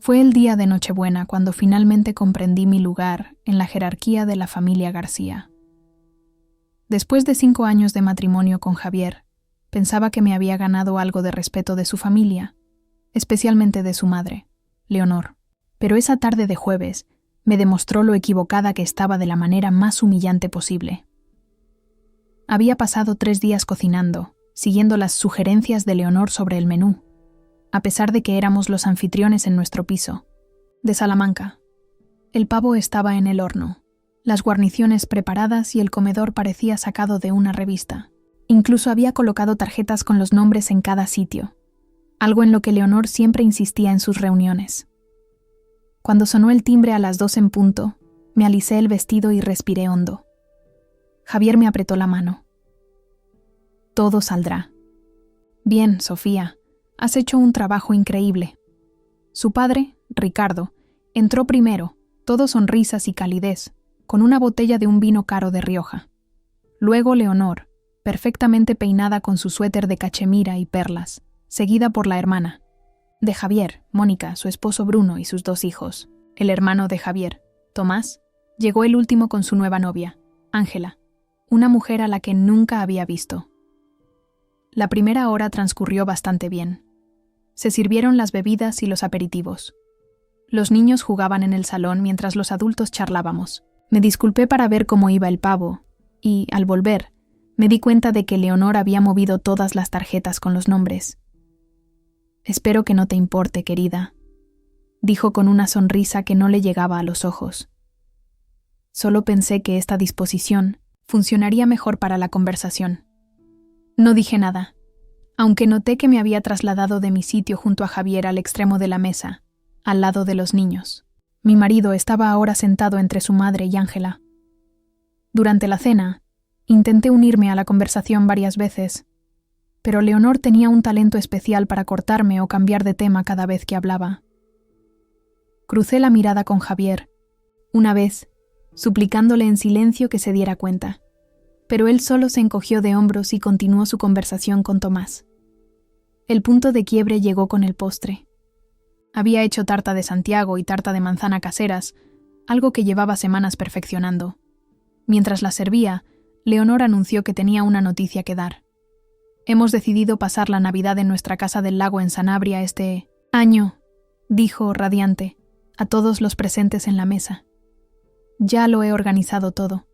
Fue el día de Nochebuena cuando finalmente comprendí mi lugar en la jerarquía de la familia García. Después de 5 años de matrimonio con Javier, pensaba que me había ganado algo de respeto de su familia, especialmente de su madre, Leonor. Pero esa tarde de jueves me demostró lo equivocada que estaba de la manera más humillante posible. Había pasado 3 días cocinando, siguiendo las sugerencias de Leonor sobre el menú, a pesar de que éramos los anfitriones en nuestro piso, de Salamanca. El pavo estaba en el horno, las guarniciones preparadas y el comedor parecía sacado de una revista. Incluso había colocado tarjetas con los nombres en cada sitio, algo en lo que Leonor siempre insistía en sus reuniones. Cuando sonó el timbre a las 2 en punto, me alisé el vestido y respiré hondo. Javier me apretó la mano. Todo saldrá. Bien, Sofía, has hecho un trabajo increíble. Su padre, Ricardo, entró primero, todo sonrisas y calidez, con una botella de un vino caro de Rioja. Luego Leonor, perfectamente peinada con su suéter de cachemira y perlas, seguida por la hermana. De Javier, Mónica, su esposo Bruno y sus 2 hijos. El hermano de Javier, Tomás, llegó el último con su nueva novia, Ángela, una mujer a la que nunca había visto. La primera hora transcurrió bastante bien. Se sirvieron las bebidas y los aperitivos. Los niños jugaban en el salón mientras los adultos charlábamos. Me disculpé para ver cómo iba el pavo, y, al volver, me di cuenta de que Leonor había movido todas las tarjetas con los nombres. «Espero que no te importe, querida», dijo con una sonrisa que no le llegaba a los ojos. Solo pensé que esta disposición funcionaría mejor para la conversación. No dije nada, aunque noté que me había trasladado de mi sitio junto a Javier al extremo de la mesa, al lado de los niños. Mi marido estaba ahora sentado entre su madre y Ángela. Durante la cena, intenté unirme a la conversación varias veces, pero Leonor tenía un talento especial para cortarme o cambiar de tema cada vez que hablaba. Crucé la mirada con Javier, una vez, suplicándole en silencio que se diera cuenta, pero él solo se encogió de hombros y continuó su conversación con Tomás. El punto de quiebre llegó con el postre. Había hecho tarta de Santiago y tarta de manzana caseras, algo que llevaba semanas perfeccionando. Mientras la servía, Leonor anunció que tenía una noticia que dar. «Hemos decidido pasar la Navidad en nuestra casa del lago en Sanabria este año», dijo, radiante, a todos los presentes en la mesa. «Ya lo he organizado todo.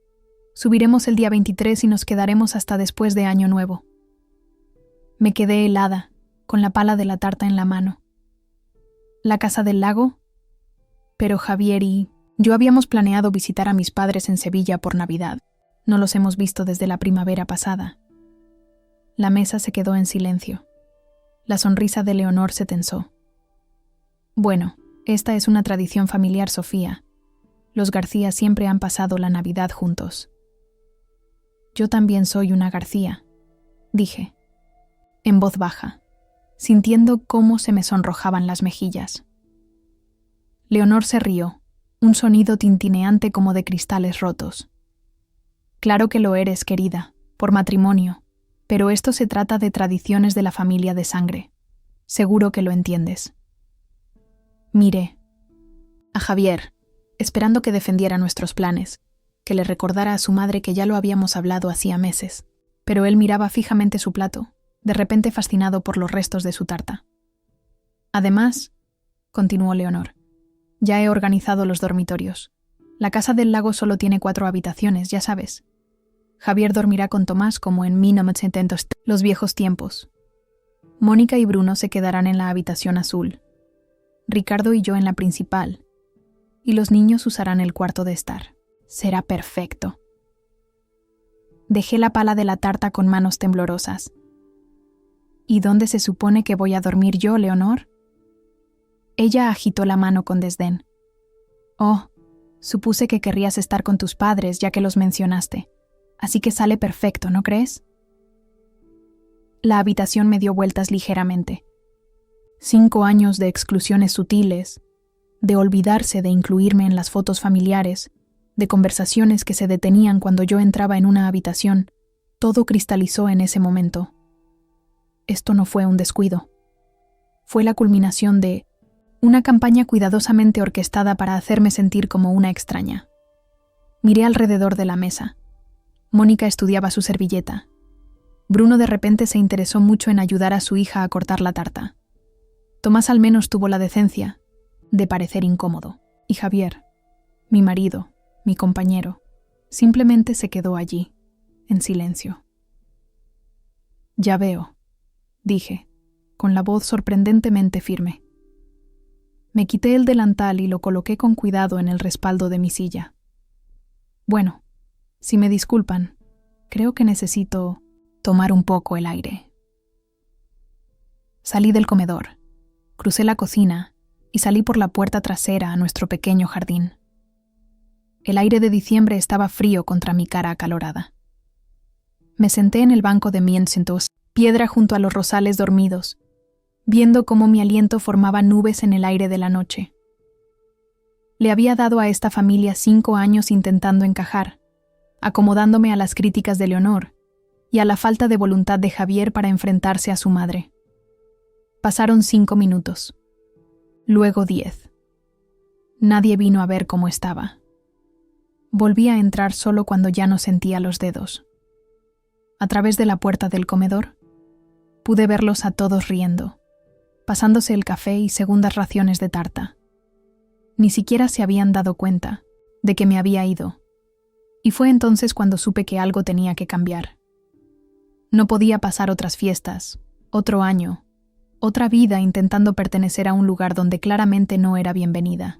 Subiremos el día 23 y nos quedaremos hasta después de Año Nuevo». Me quedé helada, con la pala de la tarta en la mano. ¿La casa del lago? Pero Javier y yo habíamos planeado visitar a mis padres en Sevilla por Navidad. No los hemos visto desde la primavera pasada. La mesa se quedó en silencio. La sonrisa de Leonor se tensó. «Bueno, esta es una tradición familiar, Sofía. Los García siempre han pasado la Navidad juntos». «Yo también soy una García», dije, en voz baja, sintiendo cómo se me sonrojaban las mejillas. Leonor se rió, un sonido tintineante como de cristales rotos. «Claro que lo eres, querida, por matrimonio, pero esto se trata de tradiciones de la familia de sangre. Seguro que lo entiendes». Miré a Javier, esperando que defendiera nuestros planes, que le recordara a su madre que ya lo habíamos hablado hacía meses, pero él miraba fijamente su plato, de repente fascinado por los restos de su tarta. «Además», continuó Leonor, «ya he organizado los dormitorios. La casa del lago solo tiene 4 habitaciones, ya sabes. Javier dormirá con Tomás como en 1970, los viejos tiempos. Mónica y Bruno se quedarán en la habitación azul. Ricardo y yo en la principal. Y los niños usarán el cuarto de estar. Será perfecto». Dejé la pala de la tarta con manos temblorosas. «¿Y dónde se supone que voy a dormir yo, Leonor?» Ella agitó la mano con desdén. «Oh, supuse que querrías estar con tus padres ya que los mencionaste. Así que sale perfecto, ¿no crees?» La habitación me dio vueltas ligeramente. 5 años de exclusiones sutiles, de olvidarse de incluirme en las fotos familiares, de conversaciones que se detenían cuando yo entraba en una habitación, todo cristalizó en ese momento. Esto no fue un descuido. Fue la culminación de Una campaña cuidadosamente orquestada para hacerme sentir como una extraña. Miré alrededor de la mesa. Mónica estudiaba su servilleta. Bruno de repente se interesó mucho en ayudar a su hija a cortar la tarta. Tomás al menos tuvo la decencia de parecer incómodo. Y Javier, mi marido, mi compañero, simplemente se quedó allí, en silencio. Ya veo, dije, con la voz sorprendentemente firme. Me quité el delantal y lo coloqué con cuidado en el respaldo de mi silla. Bueno, si me disculpan, creo que necesito tomar un poco el aire. Salí del comedor, crucé la cocina y salí por la puerta trasera a nuestro pequeño jardín. El aire de diciembre estaba frío contra mi cara acalorada. Me senté en el banco de Miencentos, piedra junto a los rosales dormidos, viendo cómo mi aliento formaba nubes en el aire de la noche. Le había dado a esta familia 5 años intentando encajar, acomodándome a las críticas de Leonor y a la falta de voluntad de Javier para enfrentarse a su madre. Pasaron 5 minutos, luego 10. Nadie vino a ver cómo estaba. Volví a entrar solo cuando ya no sentía los dedos. A través de la puerta del comedor, pude verlos a todos riendo, pasándose el café y segundas raciones de tarta. Ni siquiera se habían dado cuenta de que me había ido, y fue entonces cuando supe que algo tenía que cambiar. No podía pasar otras fiestas, otro año, otra vida intentando pertenecer a un lugar donde claramente no era bienvenida.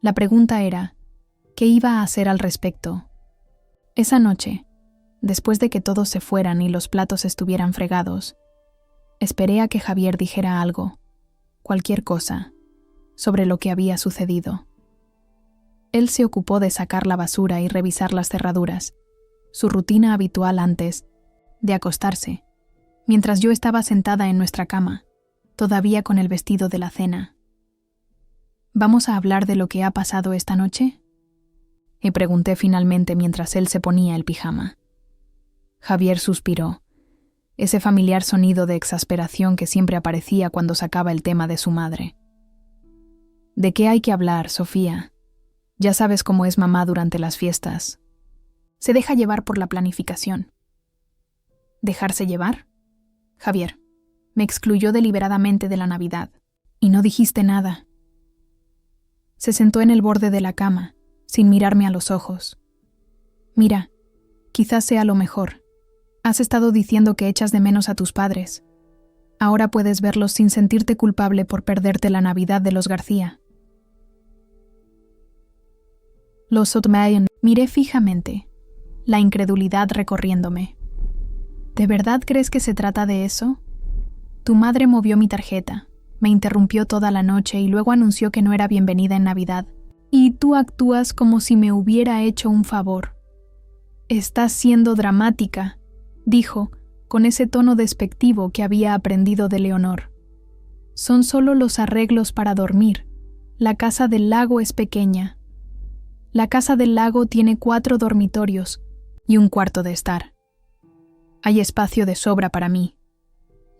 La pregunta era, ¿qué iba a hacer al respecto? Esa noche, después de que todos se fueran y los platos estuvieran fregados, esperé a que Javier dijera algo, cualquier cosa, sobre lo que había sucedido. Él se ocupó de sacar la basura y revisar las cerraduras, su rutina habitual antes de acostarse, mientras yo estaba sentada en nuestra cama, todavía con el vestido de la cena. ¿Vamos a hablar de lo que ha pasado esta noche?, me pregunté finalmente mientras él se ponía el pijama. Javier suspiró, ese familiar sonido de exasperación que siempre aparecía cuando sacaba el tema de su madre. ¿De qué hay que hablar, Sofía? Ya sabes cómo es mamá durante las fiestas. Se deja llevar por la planificación. ¿Dejarse llevar? Javier, me excluyó deliberadamente de la Navidad, y no dijiste nada. Se sentó en el borde de la cama, sin mirarme a los ojos. Mira, quizás sea lo mejor. Has estado diciendo que echas de menos a tus padres. Ahora puedes verlos sin sentirte culpable por perderte la Navidad de los García. Los Sotomayor, miré fijamente, la incredulidad recorriéndome. ¿De verdad crees que se trata de eso? Tu madre movió mi tarjeta, me interrumpió toda la noche y luego anunció que no era bienvenida en Navidad. Y tú actúas como si me hubiera hecho un favor. Estás siendo dramática, dijo, con ese tono despectivo que había aprendido de Leonor. Son solo los arreglos para dormir. La casa del lago es pequeña. La casa del lago tiene 4 dormitorios y un cuarto de estar. Hay espacio de sobra para mí.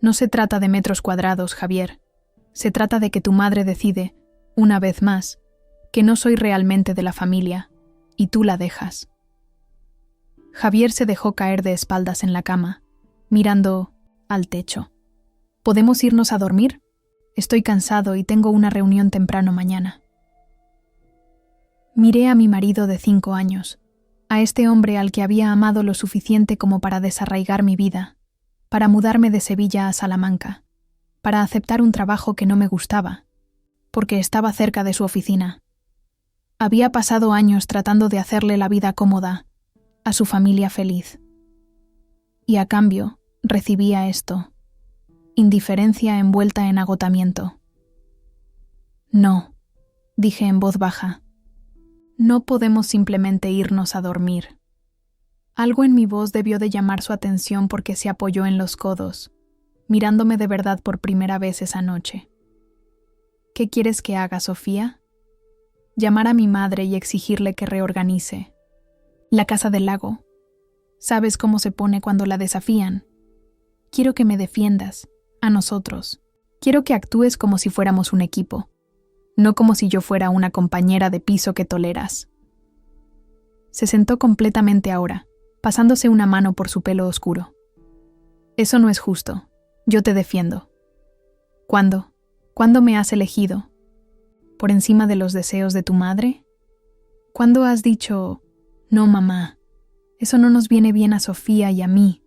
No se trata de metros cuadrados, Javier. Se trata de que tu madre decide, una vez más, que no soy realmente de la familia, y tú la dejas. Javier se dejó caer de espaldas en la cama, mirando al techo. ¿Podemos irnos a dormir? Estoy cansado y tengo una reunión temprano mañana. Miré a mi marido de 5 años, a este hombre al que había amado lo suficiente como para desarraigar mi vida, para mudarme de Sevilla a Salamanca, para aceptar un trabajo que no me gustaba, porque estaba cerca de su oficina. Había pasado años tratando de hacerle la vida cómoda, a su familia feliz. Y a cambio, recibía esto, indiferencia envuelta en agotamiento. No, dije en voz baja. No podemos simplemente irnos a dormir. Algo en mi voz debió de llamar su atención porque se apoyó en los codos, mirándome de verdad por primera vez esa noche. ¿Qué quieres que haga, Sofía? Llamar a mi madre y exigirle que reorganice. La casa del lago. ¿Sabes cómo se pone cuando la desafían? Quiero que me defiendas, a nosotros. Quiero que actúes como si fuéramos un equipo, no como si yo fuera una compañera de piso que toleras. Se sentó completamente ahora, pasándose una mano por su pelo oscuro. Eso no es justo. Yo te defiendo. ¿Cuándo? ¿Cuándo me has elegido? ¿Por encima de los deseos de tu madre? ¿Cuándo has dicho, no, mamá, eso no nos viene bien a Sofía y a mí?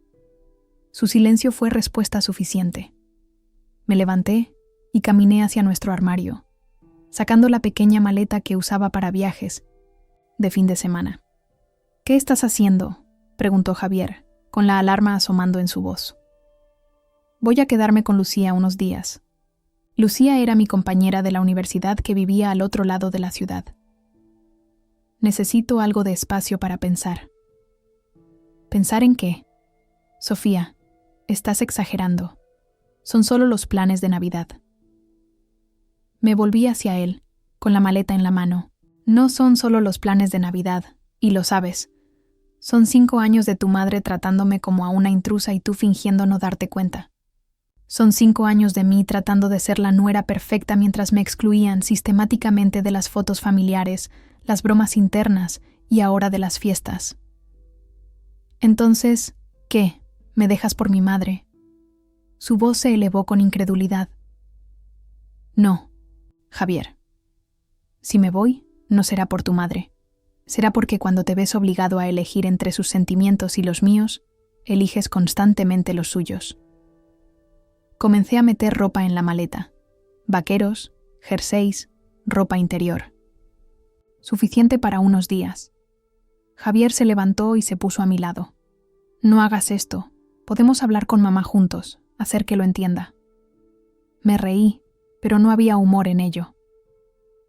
Su silencio fue respuesta suficiente. Me levanté y caminé hacia nuestro armario, sacando la pequeña maleta que usaba para viajes de fin de semana. ¿Qué estás haciendo?, preguntó Javier, con la alarma asomando en su voz. Voy a quedarme con Lucía unos días. Lucía era mi compañera de la universidad que vivía al otro lado de la ciudad. Necesito algo de espacio para pensar. ¿Pensar en qué? Sofía, estás exagerando. Son solo los planes de Navidad. Me volví hacia él, con la maleta en la mano. No son solo los planes de Navidad, y lo sabes. Son 5 años de tu madre tratándome como a una intrusa y tú fingiendo no darte cuenta. Son 5 años de mí tratando de ser la nuera perfecta mientras me excluían sistemáticamente de las fotos familiares, las bromas internas y ahora de las fiestas. Entonces, ¿qué? ¿Me dejas por mi madre? Su voz se elevó con incredulidad. No, Javier. Si me voy, no será por tu madre. Será porque cuando te ves obligado a elegir entre sus sentimientos y los míos, eliges constantemente los suyos. Comencé a meter ropa en la maleta. Vaqueros, jerseys, ropa interior. Suficiente para unos días. Javier se levantó y se puso a mi lado. No hagas esto. Podemos hablar con mamá juntos, hacer que lo entienda. Me reí, pero no había humor en ello.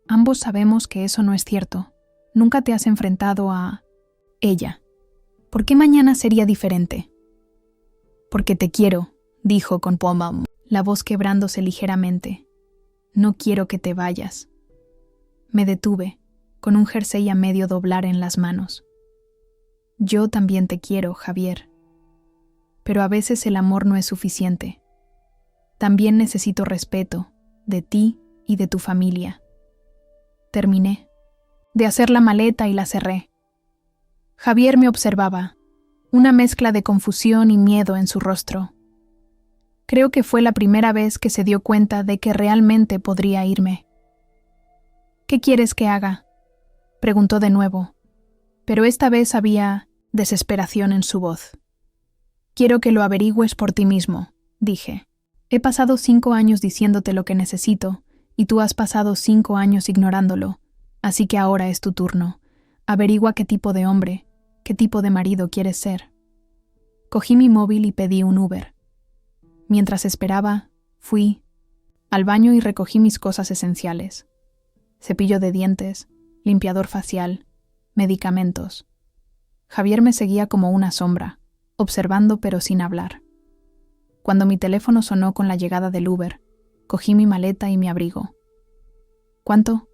Ambos sabemos que eso no es cierto. Nunca te has enfrentado a ella. ¿Por qué mañana sería diferente? Porque te quiero, dijo con pompa, la voz quebrándose ligeramente. No quiero que te vayas. Me detuve, con un jersey a medio doblar en las manos. Yo también te quiero, Javier. Pero a veces el amor no es suficiente. También necesito respeto, de ti y de tu familia. Terminé de hacer la maleta y la cerré. Javier me observaba, una mezcla de confusión y miedo en su rostro. Creo que fue la primera vez que se dio cuenta de que realmente podría irme. ¿Qué quieres que haga?, preguntó de nuevo, pero esta vez había desesperación en su voz. Quiero que lo averigües por ti mismo, dije. He pasado 5 años diciéndote lo que necesito, y tú has pasado 5 años ignorándolo, así que ahora es tu turno. Averigua qué tipo de hombre, qué tipo de marido quieres ser. Cogí mi móvil y pedí un Uber. Mientras esperaba, fui al baño y recogí mis cosas esenciales. Cepillo de dientes, limpiador facial, medicamentos. Javier me seguía como una sombra, observando pero sin hablar. Cuando mi teléfono sonó con la llegada del Uber, cogí mi maleta y mi abrigo. ¿Cuánto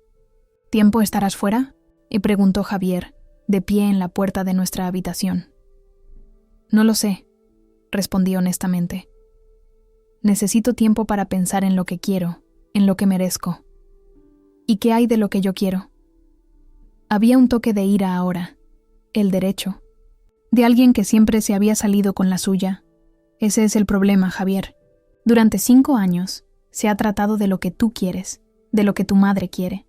tiempo estarás fuera?, y preguntó Javier, de pie en la puerta de nuestra habitación. No lo sé, respondí honestamente. Necesito tiempo para pensar en lo que quiero, en lo que merezco. ¿Y qué hay de lo que yo quiero? Había un toque de ira ahora, el derecho, de alguien que siempre se había salido con la suya. Ese es el problema, Javier. Durante 5 años se ha tratado de lo que tú quieres, de lo que tu madre quiere.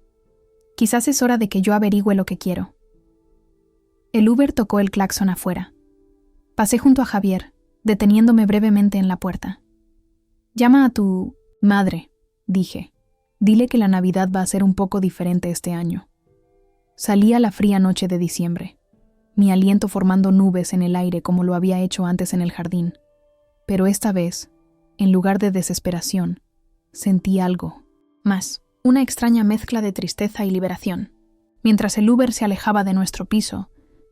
Quizás es hora de que yo averigüe lo que quiero. El Uber tocó el claxon afuera. Pasé junto a Javier, deteniéndome brevemente en la puerta. Llama a tu madre, dije. Dile que la Navidad va a ser un poco diferente este año. Salí a la fría noche de diciembre, mi aliento formando nubes en el aire como lo había hecho antes en el jardín. Pero esta vez, en lugar de desesperación, sentí algo más, una extraña mezcla de tristeza y liberación. Mientras el Uber se alejaba de nuestro piso,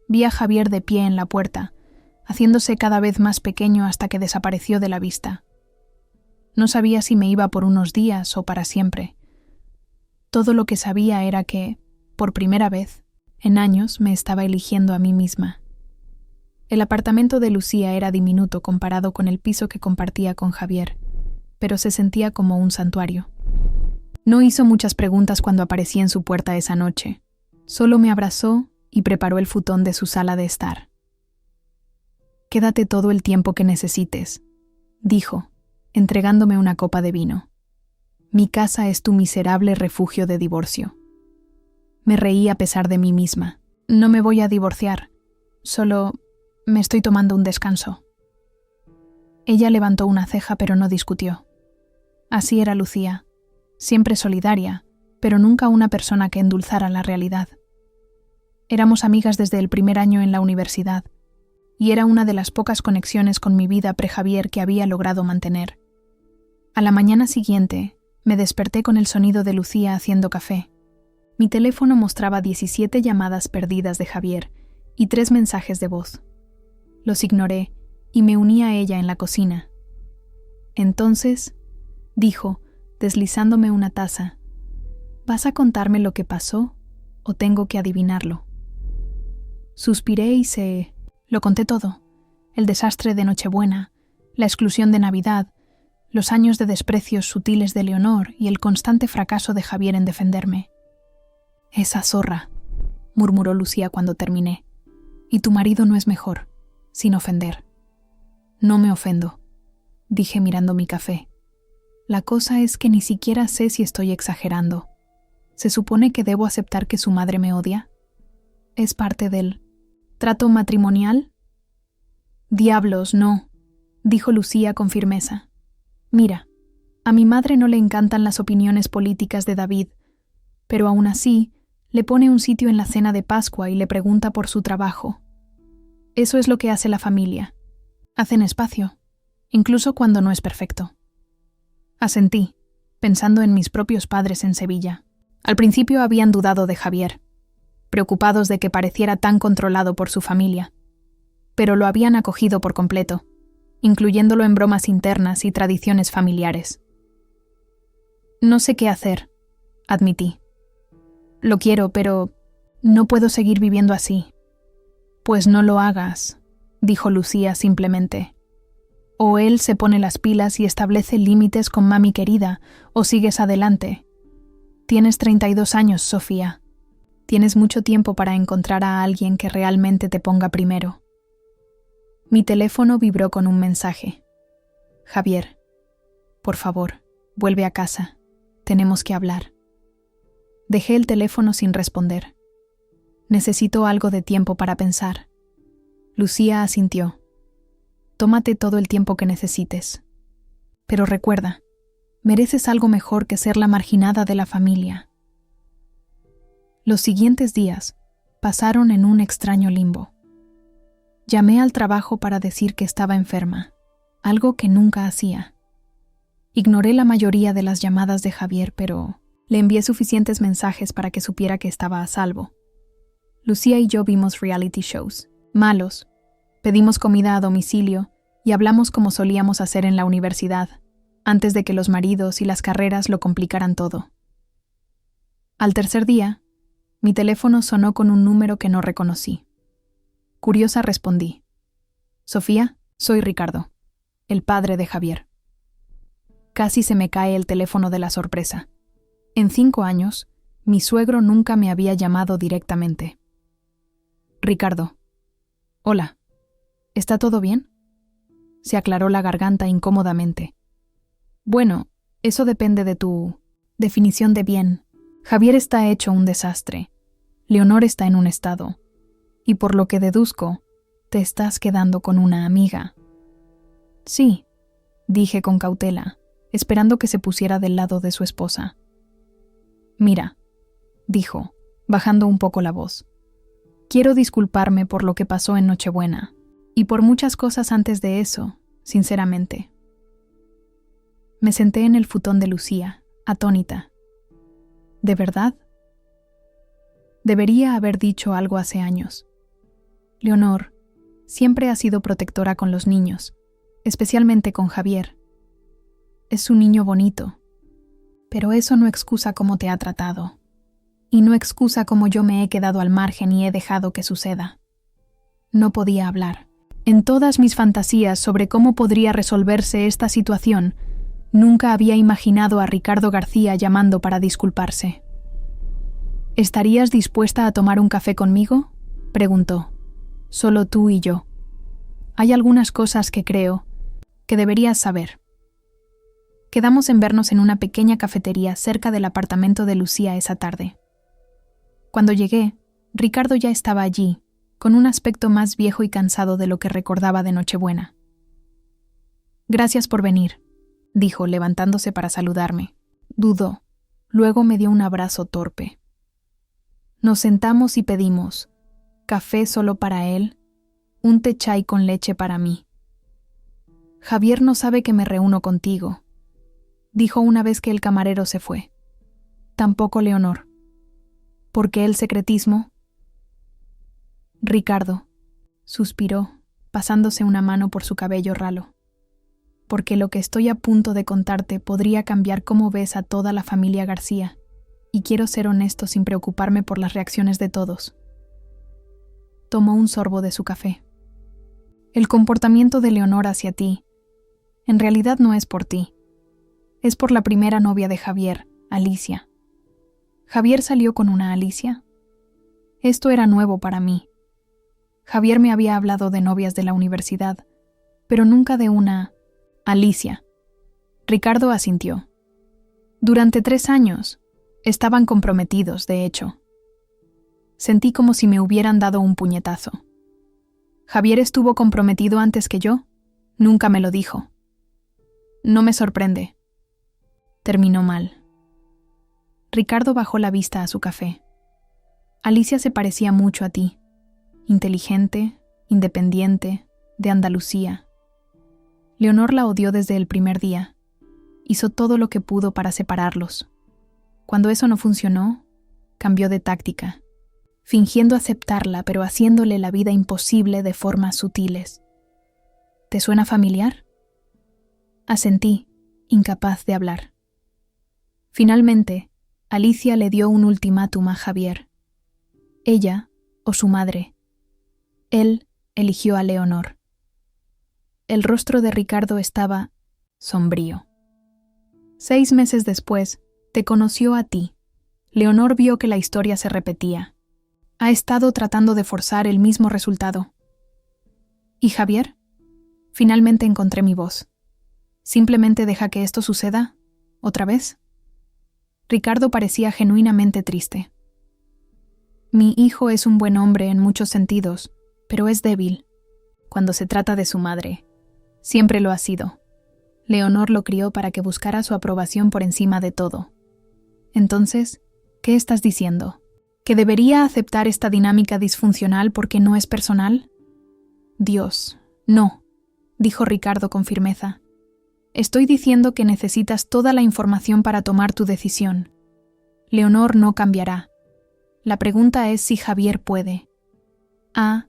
vi a Javier de pie en la puerta, haciéndose cada vez más pequeño hasta que desapareció de la vista. No sabía si me iba por unos días o para siempre. Todo lo que sabía era que, por primera vez, en años me estaba eligiendo a mí misma. El apartamento de Lucía era diminuto comparado con el piso que compartía con Javier, pero se sentía como un santuario. No hizo muchas preguntas cuando aparecí en su puerta esa noche. Solo me abrazó y preparó el futón de su sala de estar. «Quédate todo el tiempo que necesites», dijo, entregándome una copa de vino. «Mi casa es tu miserable refugio de divorcio». Me reí a pesar de mí misma. «No me voy a divorciar, solo me estoy tomando un descanso». Ella levantó una ceja pero no discutió. Así era Lucía, siempre solidaria, pero nunca una persona que endulzara la realidad. Éramos amigas desde el primer año en la universidad, y era una de las pocas conexiones con mi vida pre-Javier que había logrado mantener. A la mañana siguiente, me desperté con el sonido de Lucía haciendo café. Mi teléfono mostraba 17 llamadas perdidas de Javier y 3 mensajes de voz. Los ignoré y me uní a ella en la cocina. Entonces, dijo, deslizándome una taza, «¿Vas a contarme lo que pasó o tengo que adivinarlo?» Suspiré y lo conté todo. El desastre de Nochebuena, la exclusión de Navidad, los años de desprecios sutiles de Leonor y el constante fracaso de Javier en defenderme. «Esa zorra», murmuró Lucía cuando terminé. «Y tu marido no es mejor», sin ofender. «No me ofendo», dije mirando mi café. «La cosa es que ni siquiera sé si estoy exagerando. ¿Se supone que debo aceptar que su madre me odia? ¿Es parte del trato matrimonial?» «Diablos, no», dijo Lucía con firmeza. «Mira, a mi madre no le encantan las opiniones políticas de David, pero aún así le pone un sitio en la cena de Pascua y le pregunta por su trabajo. Eso es lo que hace la familia. Hacen espacio, incluso cuando no es perfecto». Asentí, pensando en mis propios padres en Sevilla. Al principio habían dudado de Javier, preocupados de que pareciera tan controlado por su familia, pero lo habían acogido por completo, incluyéndolo en bromas internas y tradiciones familiares. «No sé qué hacer», admití. «Lo quiero, pero no puedo seguir viviendo así». «Pues no lo hagas», dijo Lucía simplemente. «O él se pone las pilas y establece límites con mami querida, o sigues adelante. Tienes 32 años, Sofía. Tienes mucho tiempo para encontrar a alguien que realmente te ponga primero». Mi teléfono vibró con un mensaje. «Javier, por favor, vuelve a casa. Tenemos que hablar». Dejé el teléfono sin responder. «Necesito algo de tiempo para pensar». Lucía asintió. «Tómate todo el tiempo que necesites. Pero recuerda, mereces algo mejor que ser la marginada de la familia». Los siguientes días pasaron en un extraño limbo. Llamé al trabajo para decir que estaba enferma, algo que nunca hacía. Ignoré la mayoría de las llamadas de Javier, pero le envié suficientes mensajes para que supiera que estaba a salvo. Lucía y yo vimos reality shows, malos, pedimos comida a domicilio y hablamos como solíamos hacer en la universidad, antes de que los maridos y las carreras lo complicaran todo. Al tercer día, mi teléfono sonó con un número que no reconocí. Curiosa respondí. «Sofía, soy Ricardo, el padre de Javier». Casi se me cae el teléfono de la sorpresa. En 5 años, mi suegro nunca me había llamado directamente. «Ricardo. Hola. ¿Está todo bien?» Se aclaró la garganta incómodamente. «Bueno, eso depende de tu definición de bien. Javier está hecho un desastre. Leonor está en un estado. Y por lo que deduzco, te estás quedando con una amiga». «Sí», dije con cautela, esperando que se pusiera del lado de su esposa. «Mira», dijo, bajando un poco la voz. «Quiero disculparme por lo que pasó en Nochebuena, y por muchas cosas antes de eso, sinceramente». Me senté en el futón de Lucía, atónita. ¿De verdad? Debería haber dicho algo hace años. Leonor siempre ha sido protectora con los niños, especialmente con Javier. Es un niño bonito, pero eso no excusa cómo te ha tratado, y no excusa cómo yo me he quedado al margen y he dejado que suceda. No podía hablar. En todas mis fantasías sobre cómo podría resolverse esta situación, Nunca había imaginado a Ricardo García llamando para disculparse. ¿Estarías dispuesta a tomar un café conmigo?, preguntó. Solo tú y yo. Hay algunas cosas que creo que deberías saber. Quedamos en vernos en una pequeña cafetería cerca del apartamento de Lucía esa tarde. Cuando llegué, Ricardo ya estaba allí, con un aspecto más viejo y cansado de lo que recordaba de Nochebuena. Gracias por venir, dijo, levantándose para saludarme. Dudó. Luego me dio un abrazo torpe. Nos sentamos y pedimos café solo para él, un té chai con leche para mí. Javier no sabe que me reúno contigo, dijo una vez que el camarero se fue. Tampoco Leonor. ¿Por qué el secretismo? Ricardo, suspiró, pasándose una mano por su cabello ralo. Porque lo que estoy a punto de contarte podría cambiar cómo ves a toda la familia García, y quiero ser honesto sin preocuparme por las reacciones de todos. Tomó un sorbo de su café. El comportamiento de Leonor hacia ti, en realidad no es por ti. Es por la primera novia de Javier, Alicia. ¿Javier salió con una Alicia? Esto era nuevo para mí. Javier me había hablado de novias de la universidad, pero nunca de una Alicia. Ricardo asintió. Durante 3 años, estaban comprometidos, de hecho. Sentí como si me hubieran dado un puñetazo. ¿Javier estuvo comprometido antes que yo? Nunca me lo dijo. No me sorprende. Terminó mal. Ricardo bajó la vista a su café. Alicia se parecía mucho a ti. Inteligente, independiente, de Andalucía. Leonor la odió desde el primer día. Hizo todo lo que pudo para separarlos. Cuando eso no funcionó, cambió de táctica, fingiendo aceptarla, pero haciéndole la vida imposible de formas sutiles. ¿Te suena familiar? Asentí, incapaz de hablar. Finalmente, Alicia le dio un ultimátum a Javier. Ella o su madre. Él eligió a Leonor. El rostro de Ricardo estaba sombrío. 6 meses después, te conoció a ti. Leonor vio que la historia se repetía. Ha estado tratando de forzar el mismo resultado. ¿Y Javier? Finalmente encontré mi voz. ¿Simplemente deja que esto suceda? ¿Otra vez? Ricardo parecía genuinamente triste. Mi hijo es un buen hombre en muchos sentidos, pero es débil. Cuando se trata de su madre, siempre lo ha sido. Leonor lo crió para que buscara su aprobación por encima de todo. Entonces, ¿qué estás diciendo? ¿Que debería aceptar esta dinámica disfuncional porque no es personal? Dios, no, dijo Ricardo con firmeza. Estoy diciendo que necesitas toda la información para tomar tu decisión. Leonor no cambiará. La pregunta es si Javier puede. ¿Ha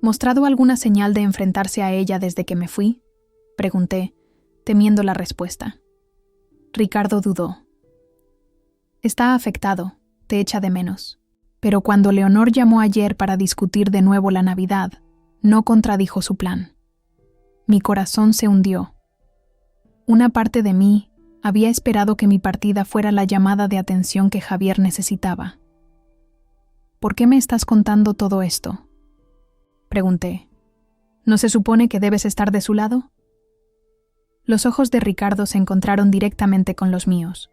mostrado alguna señal de enfrentarse a ella desde que me fui? Pregunté, temiendo la respuesta. Ricardo dudó. Está afectado, te echa de menos. Pero cuando Leonor llamó ayer para discutir de nuevo la Navidad, no contradijo su plan. Mi corazón se hundió. Una parte de mí había esperado que mi partida fuera la llamada de atención que Javier necesitaba. ¿Por qué me estás contando todo esto? Pregunté. ¿No se supone que debes estar de su lado? Los ojos de Ricardo se encontraron directamente con los míos.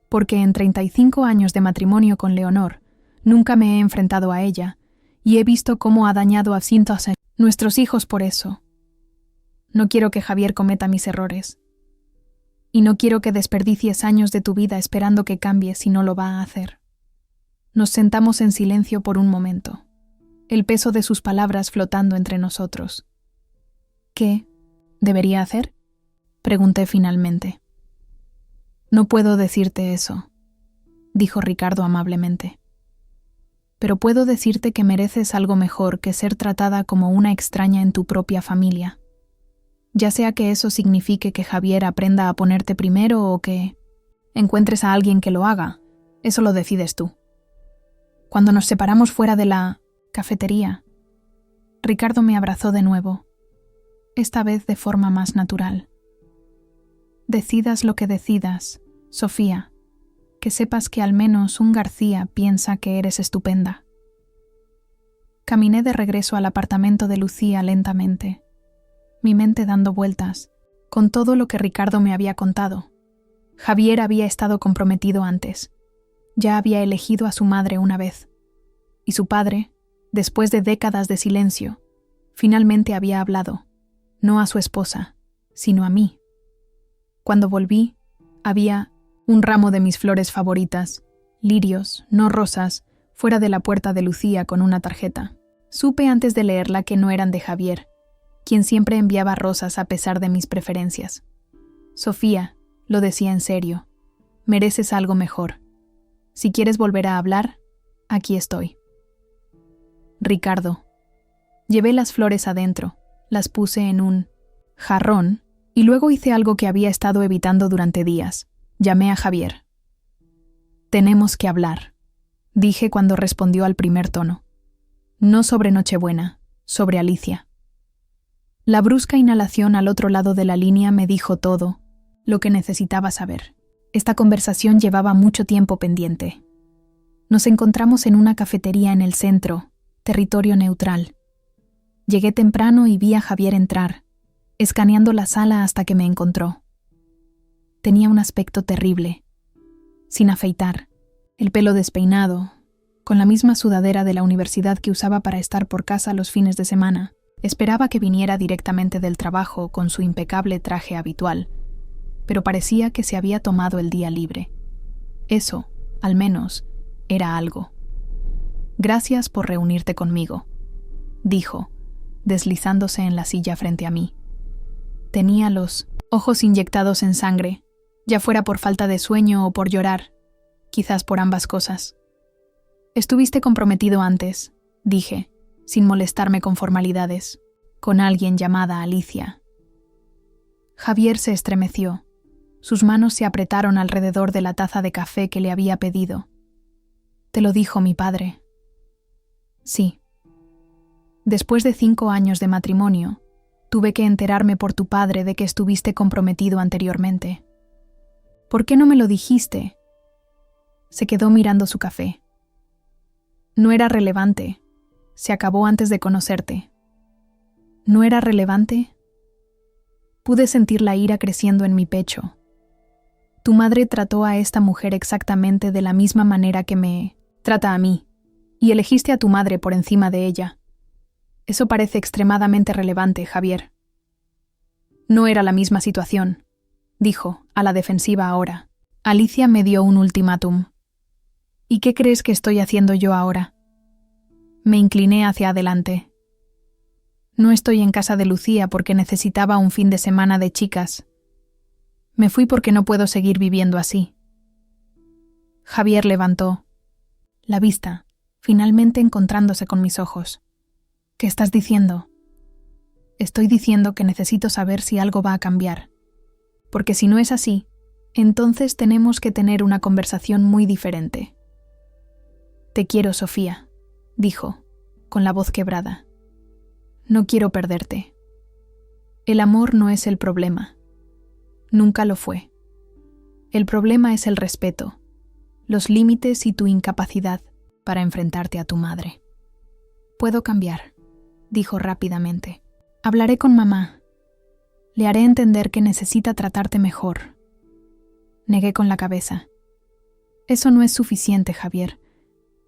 Porque en 35 años de matrimonio con Leonor, nunca me he enfrentado a ella, y he visto cómo ha dañado a cientos de nuestros hijos por eso. No quiero que Javier cometa mis errores. Y no quiero que desperdicies años de tu vida esperando que cambie si no lo va a hacer. Nos sentamos en silencio por un momento, el peso de sus palabras flotando entre nosotros. ¿Qué debería hacer? Pregunté finalmente. No puedo decirte eso, dijo Ricardo amablemente. Pero puedo decirte que mereces algo mejor que ser tratada como una extraña en tu propia familia. Ya sea que eso signifique que Javier aprenda a ponerte primero o que encuentres a alguien que lo haga, eso lo decides tú. Cuando nos separamos fuera de la cafetería, Ricardo me abrazó de nuevo, esta vez de forma más natural. Decidas lo que decidas, Sofía, que sepas que al menos un García piensa que eres estupenda. Caminé de regreso al apartamento de Lucía lentamente, mi mente dando vueltas, con todo lo que Ricardo me había contado. Javier había estado comprometido antes. Ya había elegido a su madre una vez. Y su padre, después de décadas de silencio, finalmente había hablado, no a su esposa, sino a mí. Cuando volví, había un ramo de mis flores favoritas, lirios, no rosas, fuera de la puerta de Lucía con una tarjeta. Supe antes de leerla que no eran de Javier, quien siempre enviaba rosas a pesar de mis preferencias. Sofía, lo decía en serio, mereces algo mejor. Si quieres volver a hablar, aquí estoy. Ricardo. Llevé las flores adentro, las puse en un jarrón y luego hice algo que había estado evitando durante días. Llamé a Javier. Tenemos que hablar, dije cuando respondió al primer tono. No sobre Nochebuena, sobre Alicia. La brusca inhalación al otro lado de la línea me dijo todo lo que necesitaba saber. Esta conversación llevaba mucho tiempo pendiente. Nos encontramos en una cafetería en el centro, territorio neutral. Llegué temprano y vi a Javier entrar, escaneando la sala hasta que me encontró. Tenía un aspecto terrible, sin afeitar, el pelo despeinado, con la misma sudadera de la universidad que usaba para estar por casa los fines de semana. Esperaba que viniera directamente del trabajo con su impecable traje habitual, pero parecía que se había tomado el día libre. Eso, al menos, era algo. Gracias por reunirte conmigo, dijo, deslizándose en la silla frente a mí. Tenía los ojos inyectados en sangre, ya fuera por falta de sueño o por llorar, quizás por ambas cosas. Estuviste comprometido antes, dije, sin molestarme con formalidades, con alguien llamada Alicia. Javier se estremeció. Sus manos se apretaron alrededor de la taza de café que le había pedido. Te lo dijo mi padre. Sí. Después de 5 años de matrimonio, tuve que enterarme por tu padre de que estuviste comprometido anteriormente. ¿Por qué no me lo dijiste? Se quedó mirando su café. No era relevante. Se acabó antes de conocerte. ¿No era relevante? Pude sentir la ira creciendo en mi pecho. Tu madre trató a esta mujer exactamente de la misma manera que me trata a mí, y elegiste a tu madre por encima de ella. Eso parece extremadamente relevante, Javier. No era la misma situación, dijo, a la defensiva ahora. Alicia me dio un ultimátum. ¿Y qué crees que estoy haciendo yo ahora? Me incliné hacia adelante. No estoy en casa de Lucía porque necesitaba un fin de semana de chicas. Me fui porque no puedo seguir viviendo así. Javier levantó la vista, finalmente encontrándose con mis ojos. ¿Qué estás diciendo? Estoy diciendo que necesito saber si algo va a cambiar. Porque si no es así, entonces tenemos que tener una conversación muy diferente. Te quiero, Sofía, dijo, con la voz quebrada. No quiero perderte. El amor no es el problema. Nunca lo fue. El problema es el respeto, los límites y tu incapacidad para enfrentarte a tu madre. Puedo cambiar, dijo rápidamente. Hablaré con mamá. Le haré entender que necesita tratarte mejor. Negué con la cabeza. Eso no es suficiente, Javier.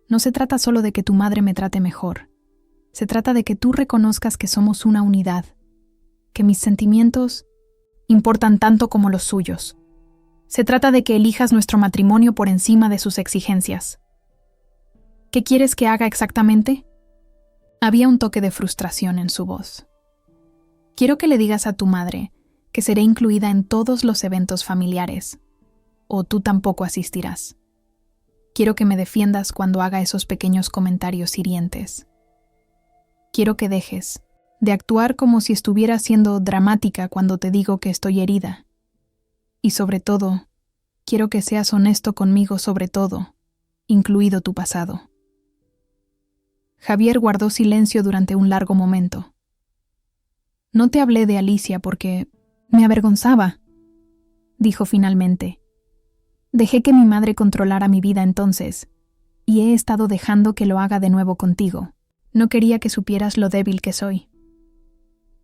No se trata solo de que tu madre me trate mejor. Se trata de que tú reconozcas que somos una unidad, que mis sentimientos importan tanto como los suyos. Se trata de que elijas nuestro matrimonio por encima de sus exigencias. ¿Qué quieres que haga exactamente? Había un toque de frustración en su voz. Quiero que le digas a tu madre que seré incluida en todos los eventos familiares, o tú tampoco asistirás. Quiero que me defiendas cuando haga esos pequeños comentarios hirientes. Quiero que dejes de actuar como si estuviera siendo dramática cuando te digo que estoy herida. Y sobre todo, quiero que seas honesto conmigo sobre todo, incluido tu pasado. Javier guardó silencio durante un largo momento. No te hablé de Alicia porque me avergonzaba. dijo finalmente. Dejé que mi madre controlara mi vida entonces, y he estado dejando que lo haga de nuevo contigo. No quería que supieras lo débil que soy.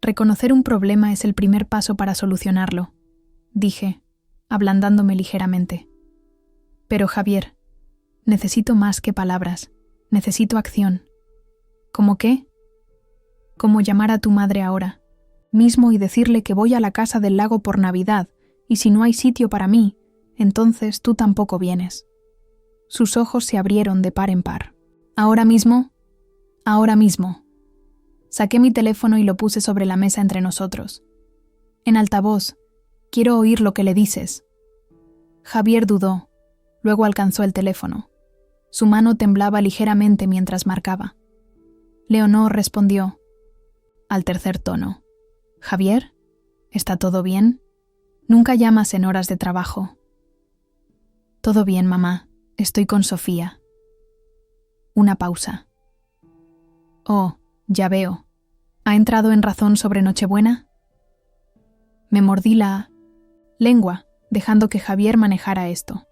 Reconocer un problema es el primer paso para solucionarlo, dije, ablandándome ligeramente. Pero Javier, necesito más que palabras, necesito acción. ¿Cómo qué? Como llamar a tu madre ahora, mismo y decirle que voy a la casa del lago por Navidad, y si no hay sitio para mí, entonces tú tampoco vienes. Sus ojos se abrieron de par en par. ¿Ahora mismo? Ahora mismo. Saqué mi teléfono y lo puse sobre la mesa entre nosotros. En altavoz, quiero oír lo que le dices. Javier dudó, luego alcanzó el teléfono. Su mano temblaba ligeramente mientras marcaba. Leonor respondió, al tercer tono. «Javier, ¿está todo bien? Nunca llamas en horas de trabajo». «Todo bien, mamá. Estoy con Sofía». Una pausa. «Oh, ya veo. ¿Ha entrado en razón sobre Nochebuena?» Me mordí la lengua, dejando que Javier manejara esto.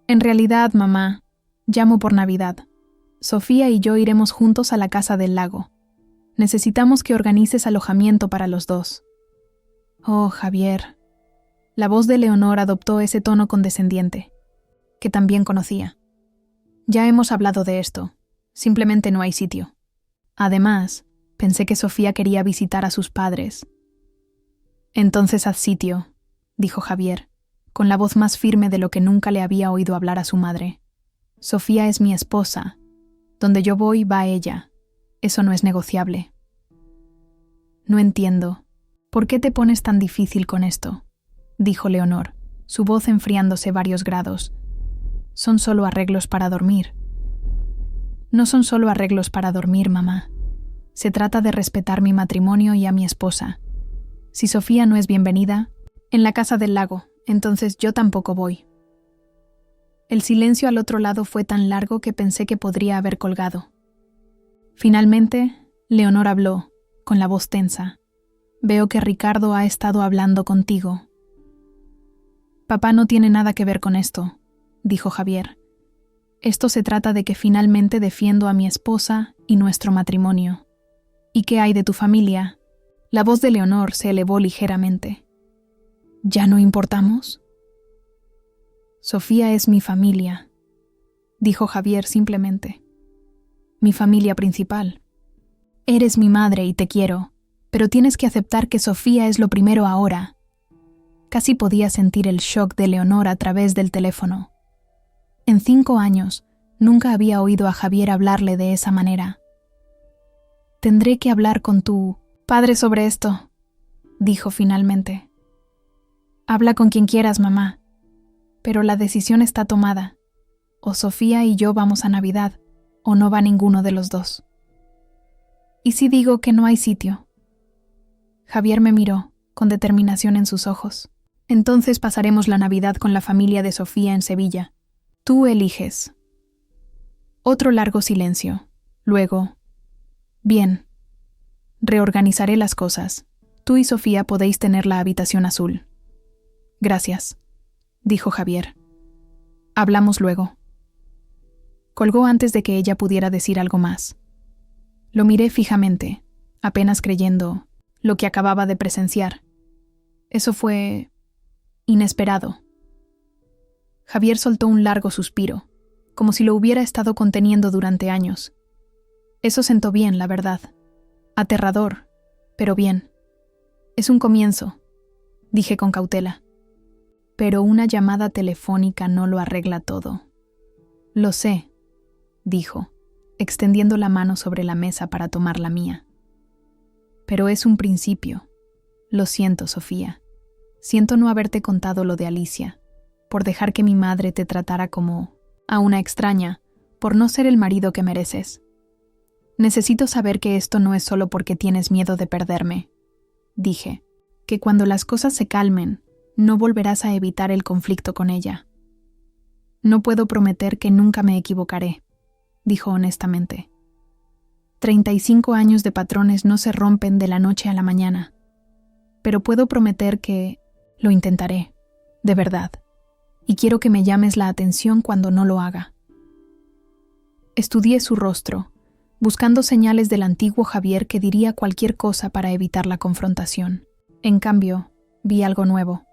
«En realidad, mamá, llamo por Navidad. Sofía y yo iremos juntos a la casa del lago. Necesitamos que organices alojamiento para los dos». «Oh, Javier». La voz de Leonor adoptó ese tono condescendiente, que también conocía. «Ya hemos hablado de esto. Simplemente no hay sitio. Además, pensé que Sofía quería visitar a sus padres». «Entonces haz sitio», dijo Javier, con la voz más firme de lo que nunca le había oído hablar a su madre. «Sofía es mi esposa. Donde yo voy, va ella. Eso no es negociable». «No entiendo. ¿Por qué te pones tan difícil con esto?», dijo Leonor, su voz enfriándose varios grados. «Son solo arreglos para dormir». «No son solo arreglos para dormir, mamá. Se trata de respetar mi matrimonio y a mi esposa. Si Sofía no es bienvenida en la casa del lago, entonces yo tampoco voy». El silencio al otro lado fue tan largo que pensé que podría haber colgado. Finalmente, Leonor habló, con la voz tensa. «Veo que Ricardo ha estado hablando contigo». «Papá no tiene nada que ver con esto», dijo Javier. «Esto se trata de que finalmente defiendo a mi esposa y nuestro matrimonio». «¿Y qué hay de tu familia?». La voz de Leonor se elevó ligeramente. «¿Ya no importamos?». «Sofía es mi familia», dijo Javier simplemente. «Mi familia principal. Eres mi madre y te quiero, pero tienes que aceptar que Sofía es lo primero ahora». Casi podía sentir el shock de Leonor a través del teléfono. En 5 años, nunca había oído a Javier hablarle de esa manera. «Tendré que hablar con tu padre sobre esto», dijo finalmente. «Habla con quien quieras, mamá, pero la decisión está tomada. O Sofía y yo vamos a Navidad, o no va ninguno de los dos». «¿Y si digo que no hay sitio?». Javier me miró, con determinación en sus ojos. «Entonces pasaremos la Navidad con la familia de Sofía en Sevilla. Tú eliges». Otro largo silencio. Luego, «Bien. Reorganizaré las cosas. Tú y Sofía podéis tener la habitación azul». «Gracias», dijo Javier. «Hablamos luego». Colgó antes de que ella pudiera decir algo más. Lo miré fijamente, apenas creyendo lo que acababa de presenciar. Eso fue inesperado. Javier soltó un largo suspiro, como si lo hubiera estado conteniendo durante años. Eso sentó bien, la verdad. Aterrador, pero bien. «Es un comienzo», dije con cautela. «Pero una llamada telefónica no lo arregla todo». «Lo sé», dijo, extendiendo la mano sobre la mesa para tomar la mía. «Pero es un principio. Lo siento, Sofía. Siento no haberte contado lo de Alicia, por dejar que mi madre te tratara como a una extraña, por no ser el marido que mereces. Necesito saber que esto no es solo porque tienes miedo de perderme», dije, «que cuando las cosas se calmen, no volverás a evitar el conflicto con ella». «No puedo prometer que nunca me equivocaré», dijo honestamente. 35 años de patrones no se rompen de la noche a la mañana, pero puedo prometer que Lo intentaré, de verdad, y quiero que me llames la atención cuando no lo haga. Estudié su rostro, buscando señales del antiguo Javier que diría cualquier cosa para evitar la confrontación. En cambio, vi algo nuevo: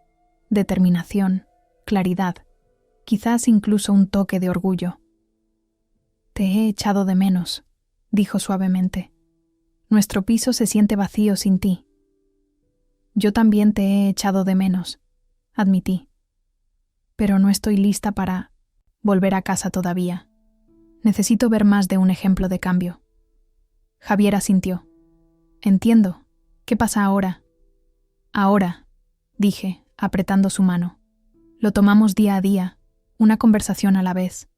determinación, claridad, quizás incluso un toque de orgullo. «Te he echado de menos», dijo suavemente. «Nuestro piso se siente vacío sin ti». «Yo también te he echado de menos», admití. «Pero no estoy lista para volver a casa todavía. Necesito ver más de un ejemplo de cambio». Javier asintió. «Entiendo. ¿Qué pasa ahora?» «Ahora», dije, apretando su mano. «Lo tomamos día a día, una conversación a la vez,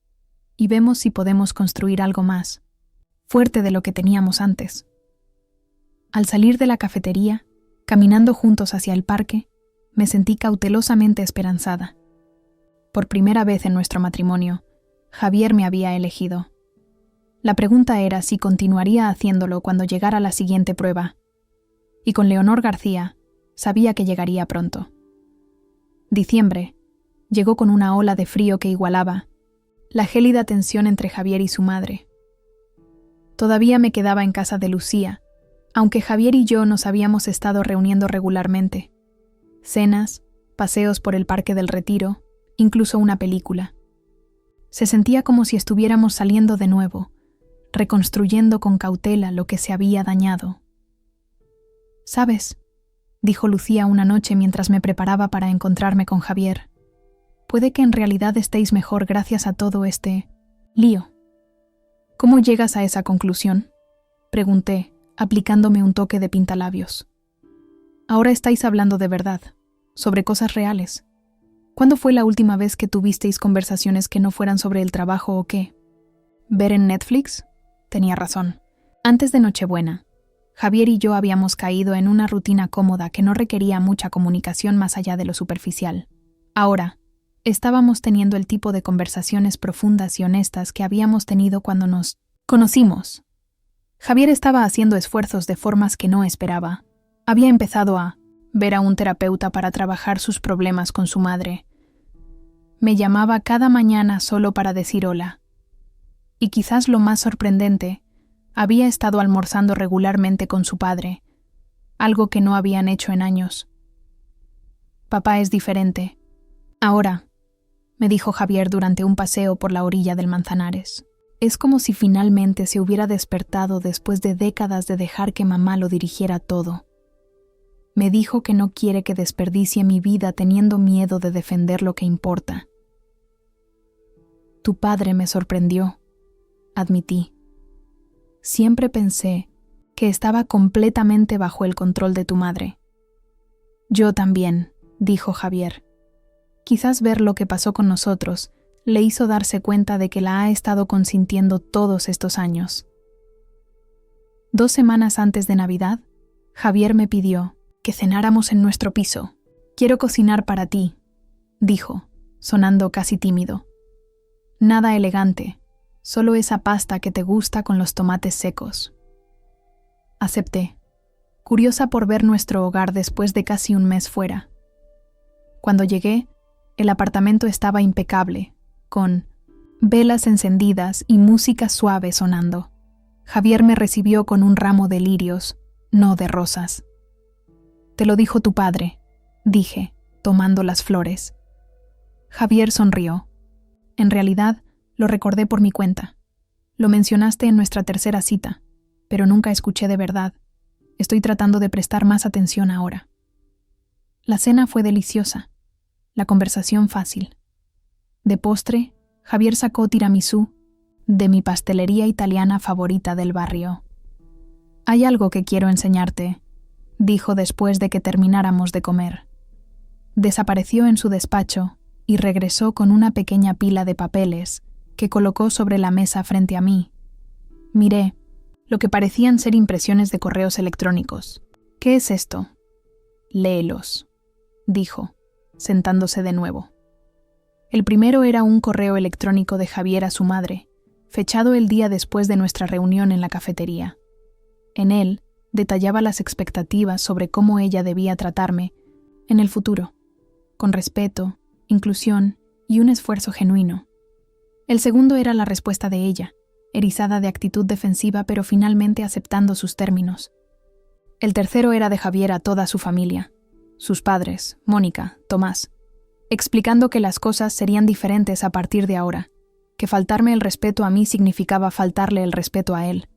y vemos si podemos construir algo más, fuerte de lo que teníamos antes». Al salir de la cafetería, caminando juntos hacia el parque, me sentí cautelosamente esperanzada. Por primera vez en nuestro matrimonio, Javier me había elegido. La pregunta era si continuaría haciéndolo cuando llegara la siguiente prueba. Y con Leonor García, sabía que llegaría pronto. Diciembre llegó con una ola de frío que igualaba la gélida tensión entre Javier y su madre. Todavía me quedaba en casa de Lucía, aunque Javier y yo nos habíamos estado reuniendo regularmente. Cenas, paseos por el Parque del Retiro, incluso una película. Se sentía como si estuviéramos saliendo de nuevo, reconstruyendo con cautela lo que se había dañado. «¿Sabes?», dijo Lucía una noche mientras me preparaba para encontrarme con Javier. «Puede que en realidad estéis mejor gracias a todo este lío». «¿Cómo llegas a esa conclusión?», pregunté, aplicándome un toque de pintalabios. «Ahora estáis hablando de verdad, sobre cosas reales. ¿Cuándo fue la última vez que tuvisteis conversaciones que no fueran sobre el trabajo o qué? ¿Ver en Netflix?». Tenía razón. Antes de Nochebuena, Javier y yo habíamos caído en una rutina cómoda que no requería mucha comunicación más allá de lo superficial. Ahora, estábamos teniendo el tipo de conversaciones profundas y honestas que habíamos tenido cuando nos conocimos. Javier estaba haciendo esfuerzos de formas que no esperaba. Había empezado a ver a un terapeuta para trabajar sus problemas con su madre. Me llamaba cada mañana solo para decir hola. Y quizás lo más sorprendente, había estado almorzando regularmente con su padre, algo que no habían hecho en años. «Papá es diferente. Ahora», me dijo Javier durante un paseo por la orilla del Manzanares. «Es como si finalmente se hubiera despertado después de décadas de dejar que mamá lo dirigiera todo. Me dijo que no quiere que desperdicie mi vida teniendo miedo de defender lo que importa». «Tu padre me sorprendió», admití. «Siempre pensé que estaba completamente bajo el control de tu madre». «Yo también», dijo Javier. «Quizás ver lo que pasó con nosotros le hizo darse cuenta de que la ha estado consintiendo todos estos años». 2 semanas antes de Navidad, Javier me pidió que cenáramos en nuestro piso. «Quiero cocinar para ti», dijo, sonando casi tímido. «Nada elegante, solo esa pasta que te gusta con los tomates secos». Acepté, curiosa por ver nuestro hogar después de casi un mes fuera. Cuando llegué, el apartamento estaba impecable, con velas encendidas y música suave sonando. Javier me recibió con un ramo de lirios, no de rosas. «Te lo dijo tu padre», dije, tomando las flores. Javier sonrió. «En realidad, lo recordé por mi cuenta. Lo mencionaste en nuestra tercera cita, pero nunca escuché de verdad. Estoy tratando de prestar más atención ahora». La cena fue deliciosa, la conversación fácil. De postre, Javier sacó tiramisú de mi pastelería italiana favorita del barrio. «Hay algo que quiero enseñarte», dijo después de que termináramos de comer. Desapareció en su despacho y regresó con una pequeña pila de papeles que colocó sobre la mesa frente a mí. Miré lo que parecían ser impresiones de correos electrónicos. «¿Qué es esto?» «Léelos», dijo, sentándose de nuevo. El primero era un correo electrónico de Javier a su madre, fechado el día después de nuestra reunión en la cafetería. En él, detallaba las expectativas sobre cómo ella debía tratarme en el futuro. con respeto, inclusión y un esfuerzo genuino. El segundo era la respuesta de ella, erizada de actitud defensiva pero finalmente aceptando sus términos. El tercero era de Javier a toda su familia, sus padres, Mónica, Tomás, explicando que las cosas serían diferentes a partir de ahora, que faltarme el respeto a mí significaba faltarle el respeto a él.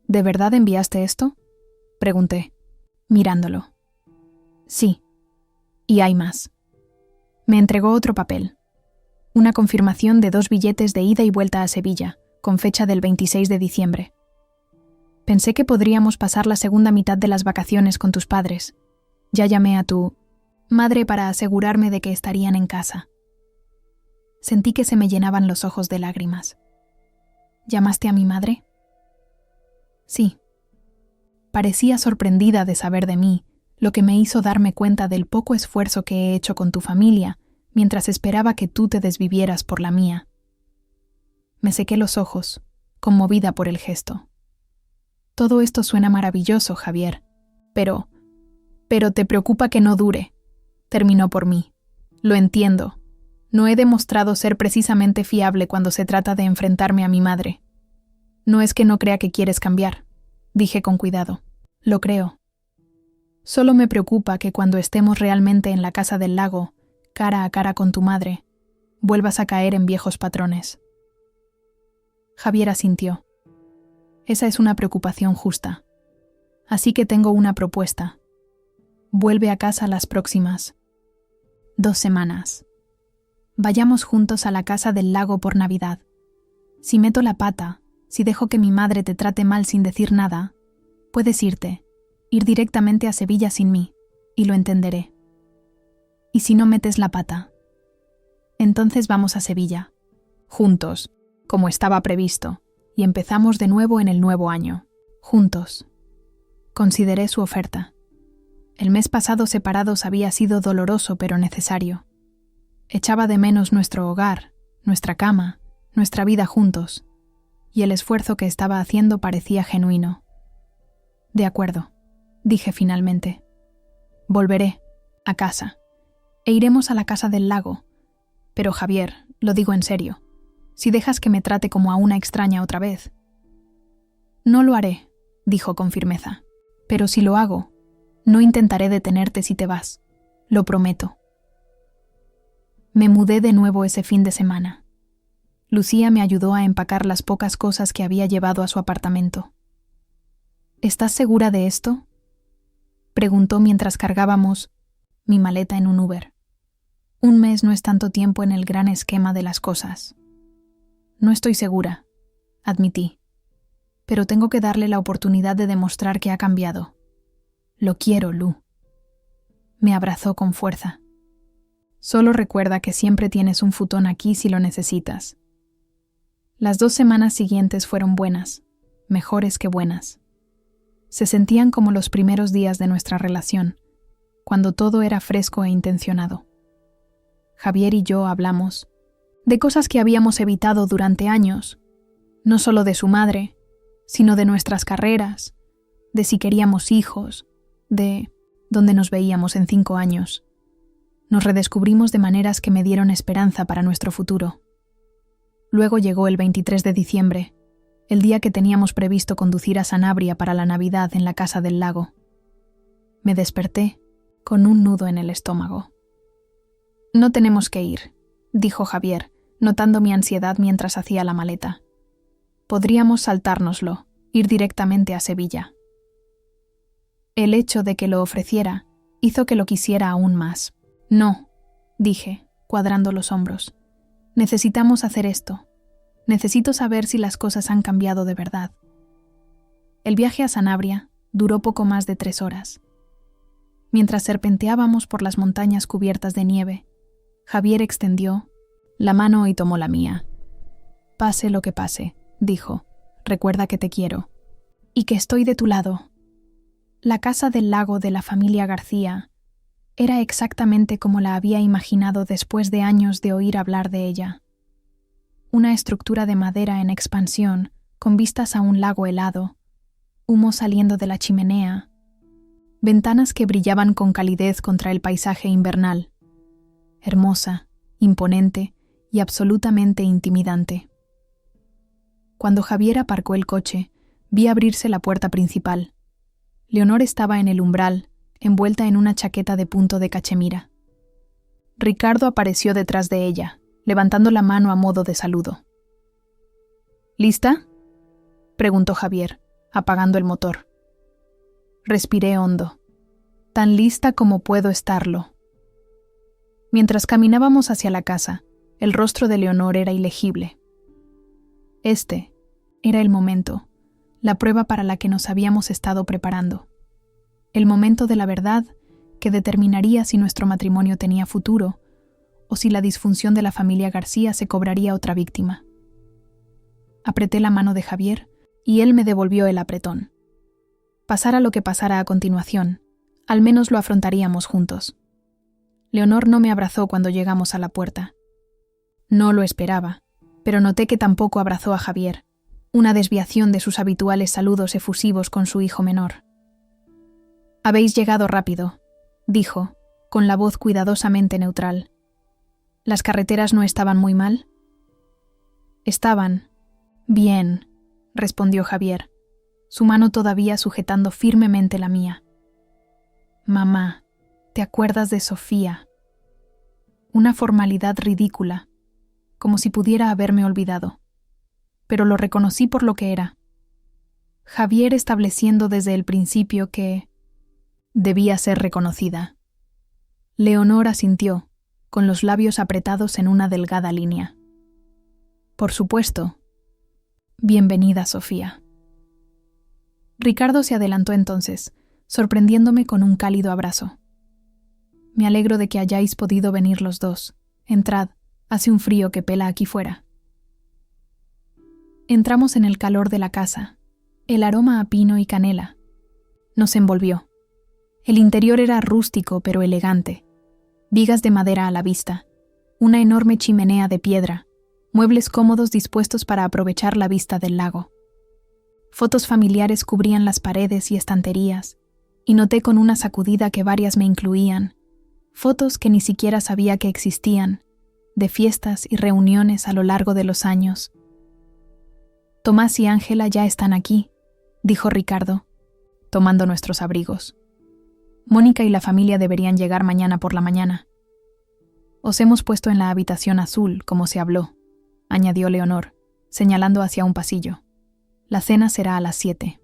¿De verdad enviaste esto?, pregunté, mirándolo. Sí. Y hay más. Me entregó otro papel. Una confirmación de 2 billetes de ida y vuelta a Sevilla, con fecha del 26 de diciembre. Pensé que podríamos pasar la segunda mitad de las vacaciones con tus padres. Ya llamé a tu madre para asegurarme de que estarían en casa. Sentí que se me llenaban los ojos de lágrimas. ¿Llamaste a mi madre? Sí. Parecía sorprendida de saber de mí, lo que me hizo darme cuenta del poco esfuerzo que he hecho con tu familia mientras esperaba que tú te desvivieras por la mía. Me sequé los ojos, conmovida por el gesto. Todo esto suena maravilloso, Javier, pero te preocupa que no dure. Terminó por mí. Lo entiendo. No he demostrado ser precisamente fiable cuando se trata de enfrentarme a mi madre. No es que no crea que quieres cambiar, dije con cuidado. Lo creo. Solo me preocupa que cuando estemos realmente en la casa del lago, cara a cara con tu madre, vuelvas a caer en viejos patrones. Javier asintió. Esa es una preocupación justa. Así que tengo una propuesta. Vuelve a casa las próximas 2 semanas. Vayamos juntos a la casa del lago por Navidad. Si meto la pata, si dejo que mi madre te trate mal sin decir nada, puedes irte, ir directamente a Sevilla sin mí, y lo entenderé. Y si no metes la pata, entonces vamos a Sevilla, juntos, como estaba previsto, y empezamos de nuevo en el nuevo año, juntos. Consideré su oferta. El mes pasado separados había sido doloroso pero necesario. Echaba de menos nuestro hogar, nuestra cama, nuestra vida juntos, y el esfuerzo que estaba haciendo parecía genuino. De acuerdo, dije finalmente. Volveré, a casa, e iremos a la casa del lago. Pero Javier, lo digo en serio, si dejas que me trate como a una extraña otra vez. No lo haré, dijo con firmeza, pero si lo hago, no intentaré detenerte si te vas, lo prometo. Me mudé de nuevo ese fin de semana. Lucía me ayudó a empacar las pocas cosas que había llevado a su apartamento. ¿Estás segura de esto?, preguntó mientras cargábamos mi maleta en un Uber. Un mes no es tanto tiempo en el gran esquema de las cosas. No estoy segura, admití, pero tengo que darle la oportunidad de demostrar que ha cambiado. Lo quiero, Lu. Me abrazó con fuerza. Solo recuerda que siempre tienes un futón aquí si lo necesitas. Las 2 semanas siguientes fueron buenas, mejores que buenas. Se sentían como los primeros días de nuestra relación, cuando todo era fresco e intencionado. Javier y yo hablamos de cosas que habíamos evitado durante años, no solo de su madre, sino de nuestras carreras, de si queríamos hijos, de dónde nos veíamos en 5 años. Nos redescubrimos de maneras que me dieron esperanza para nuestro futuro. Luego llegó el 23 de diciembre, el día que teníamos previsto conducir a Sanabria para la Navidad en la casa del lago. Me desperté con un nudo en el estómago. No tenemos que ir, dijo Javier, notando mi ansiedad mientras hacía la maleta. Podríamos saltárnoslo, ir directamente a Sevilla. El hecho de que lo ofreciera hizo que lo quisiera aún más. No, dije, cuadrando los hombros. Necesitamos hacer esto. Necesito saber si las cosas han cambiado de verdad. El viaje a Sanabria duró poco más de 3 horas. Mientras serpenteábamos por las montañas cubiertas de nieve, Javier extendió la mano y tomó la mía. Pase lo que pase, dijo, recuerda que te quiero. Y que estoy de tu lado. La casa del lago de la familia García era exactamente como la había imaginado después de años de oír hablar de ella. Una estructura de madera en expansión, con vistas a un lago helado, humo saliendo de la chimenea, ventanas que brillaban con calidez contra el paisaje invernal, hermosa, imponente y absolutamente intimidante. Cuando Javier aparcó el coche, vi abrirse la puerta principal. Leonor estaba en el umbral, envuelta en una chaqueta de punto de cachemira. Ricardo apareció detrás de ella, levantando la mano a modo de saludo. ¿Lista?, preguntó Javier, apagando el motor. Respiré hondo. Tan lista como puedo estarlo. Mientras caminábamos hacia la casa, el rostro de Leonor era ilegible. Este era el momento, la prueba para la que nos habíamos estado preparando. El momento de la verdad que determinaría si nuestro matrimonio tenía futuro o si la disfunción de la familia García se cobraría otra víctima. Apreté la mano de Javier y él me devolvió el apretón. Pasara lo que pasara a continuación, al menos lo afrontaríamos juntos. Leonor no me abrazó cuando llegamos a la puerta. No lo esperaba, pero noté que tampoco abrazó a Javier, una desviación de sus habituales saludos efusivos con su hijo menor. «Habéis llegado rápido», dijo, con la voz cuidadosamente neutral. «¿Las carreteras no estaban muy mal?» «Estaban bien», respondió Javier, su mano todavía sujetando firmemente la mía. «Mamá, ¿te acuerdas de Sofía?» Una formalidad ridícula, como si pudiera haberme olvidado. Pero lo reconocí por lo que era. Javier estableciendo desde el principio que debía ser reconocida. Leonor asintió, con los labios apretados en una delgada línea. «Por supuesto. Bienvenida, Sofía». Ricardo se adelantó entonces, sorprendiéndome con un cálido abrazo. «Me alegro de que hayáis podido venir los dos. Entrad, hace un frío que pela aquí fuera». Entramos en el calor de la casa. El aroma a pino y canela nos envolvió. El interior era rústico pero elegante. Vigas de madera a la vista, una enorme chimenea de piedra, muebles cómodos dispuestos para aprovechar la vista del lago. Fotos familiares cubrían las paredes y estanterías, y noté con una sacudida que varias me incluían, fotos que ni siquiera sabía que existían, de fiestas y reuniones a lo largo de los años. «Tomás y Ángela ya están aquí», dijo Ricardo, tomando nuestros abrigos. «Mónica y la familia deberían llegar mañana por la mañana. Os hemos puesto en la habitación azul, como se habló», añadió Leonor, señalando hacia un pasillo. «La cena será a las 7».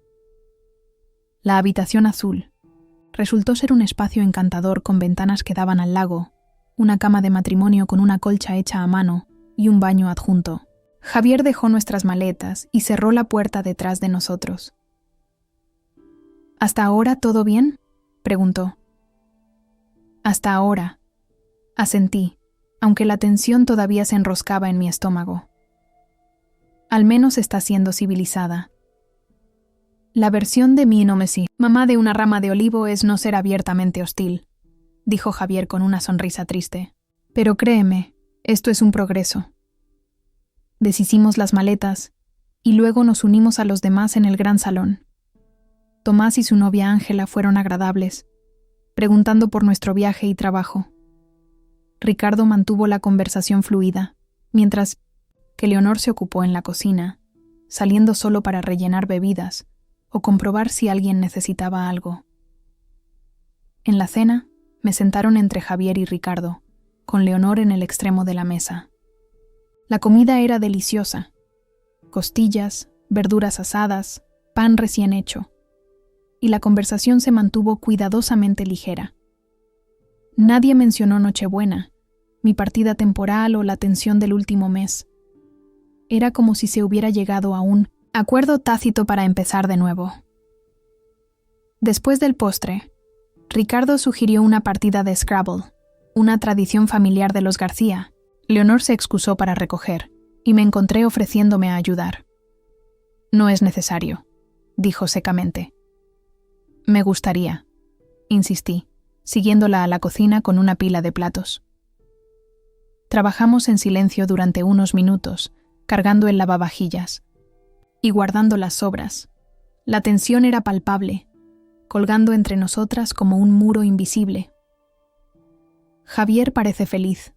La habitación azul resultó ser un espacio encantador con ventanas que daban al lago, una cama de matrimonio con una colcha hecha a mano y un baño adjunto. Javier dejó nuestras maletas y cerró la puerta detrás de nosotros. «¿Hasta ahora todo bien?», preguntó. «Hasta ahora», asentí, aunque la tensión todavía se enroscaba en mi estómago. «Al menos está siendo civilizada». «La versión de mí no me sí. Mamá de una rama de olivo es no ser abiertamente hostil», dijo Javier con una sonrisa triste. «Pero créeme, esto es un progreso». Deshicimos las maletas y luego nos unimos a los demás en el gran salón. Tomás y su novia Ángela fueron agradables, preguntando por nuestro viaje y trabajo. Ricardo mantuvo la conversación fluida, mientras que Leonor se ocupó en la cocina, saliendo solo para rellenar bebidas o comprobar si alguien necesitaba algo. En la cena, me sentaron entre Javier y Ricardo, con Leonor en el extremo de la mesa. La comida era deliciosa. Costillas, verduras asadas, pan recién hecho. Y la conversación se mantuvo cuidadosamente ligera. Nadie mencionó Nochebuena, mi partida temporal o la tensión del último mes. Era como si se hubiera llegado a un acuerdo tácito para empezar de nuevo. Después del postre, Ricardo sugirió una partida de Scrabble, una tradición familiar de los García. Leonor se excusó para recoger, y me encontré ofreciéndome a ayudar. «No es necesario», dijo secamente. «Me gustaría», insistí, siguiéndola a la cocina con una pila de platos. Trabajamos en silencio durante unos minutos, cargando el lavavajillas y guardando las sobras. La tensión era palpable, colgando entre nosotras como un muro invisible. Javier parece feliz,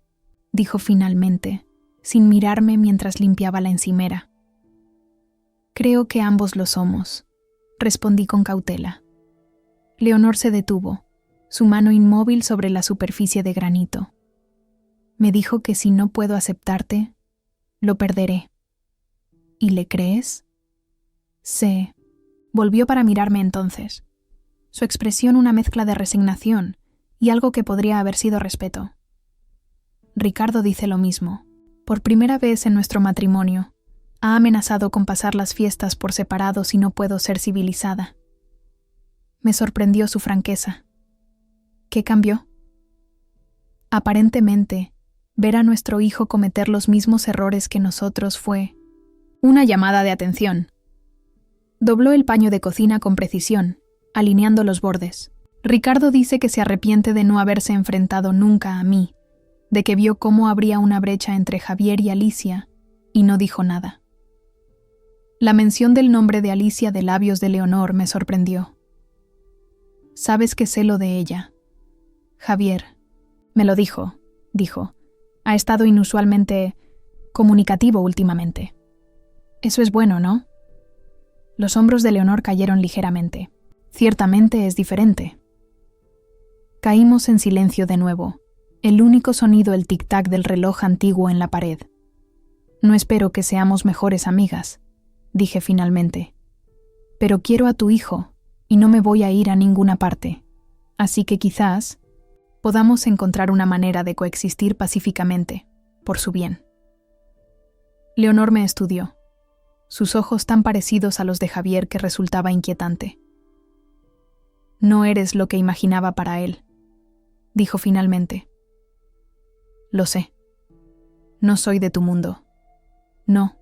dijo finalmente, sin mirarme mientras limpiaba la encimera. Creo que ambos lo somos, respondí con cautela. Leonor se detuvo, su mano inmóvil sobre la superficie de granito. Me dijo que si no puedo aceptarte, lo perderé. ¿Y le crees? Sé. Volvió para mirarme entonces. Su expresión una mezcla de resignación y algo que podría haber sido respeto. Ricardo dice lo mismo. Por primera vez en nuestro matrimonio, ha amenazado con pasar las fiestas por separado si no puedo ser civilizada. Me sorprendió su franqueza. ¿Qué cambió? Aparentemente, ver a nuestro hijo cometer los mismos errores que nosotros fue una llamada de atención. Dobló el paño de cocina con precisión, alineando los bordes. Ricardo dice que se arrepiente de no haberse enfrentado nunca a mí, de que vio cómo habría una brecha entre Javier y Alicia, y no dijo nada. La mención del nombre de Alicia de labios de Leonor me sorprendió. «Sabes que sé lo de ella. Javier, me lo dijo, ha estado inusualmente comunicativo últimamente. Eso es bueno, ¿no?» Los hombros de Leonor cayeron ligeramente. Ciertamente es diferente. Caímos en silencio de nuevo, el único sonido el tic-tac del reloj antiguo en la pared. No espero que seamos mejores amigas, dije finalmente. Pero quiero a tu hijo, y no me voy a ir a ninguna parte. Así que quizás podamos encontrar una manera de coexistir pacíficamente, por su bien. Leonor me estudió, sus ojos tan parecidos a los de Javier que resultaba inquietante. No eres lo que imaginaba para él, dijo finalmente. Lo sé. No soy de tu mundo. No.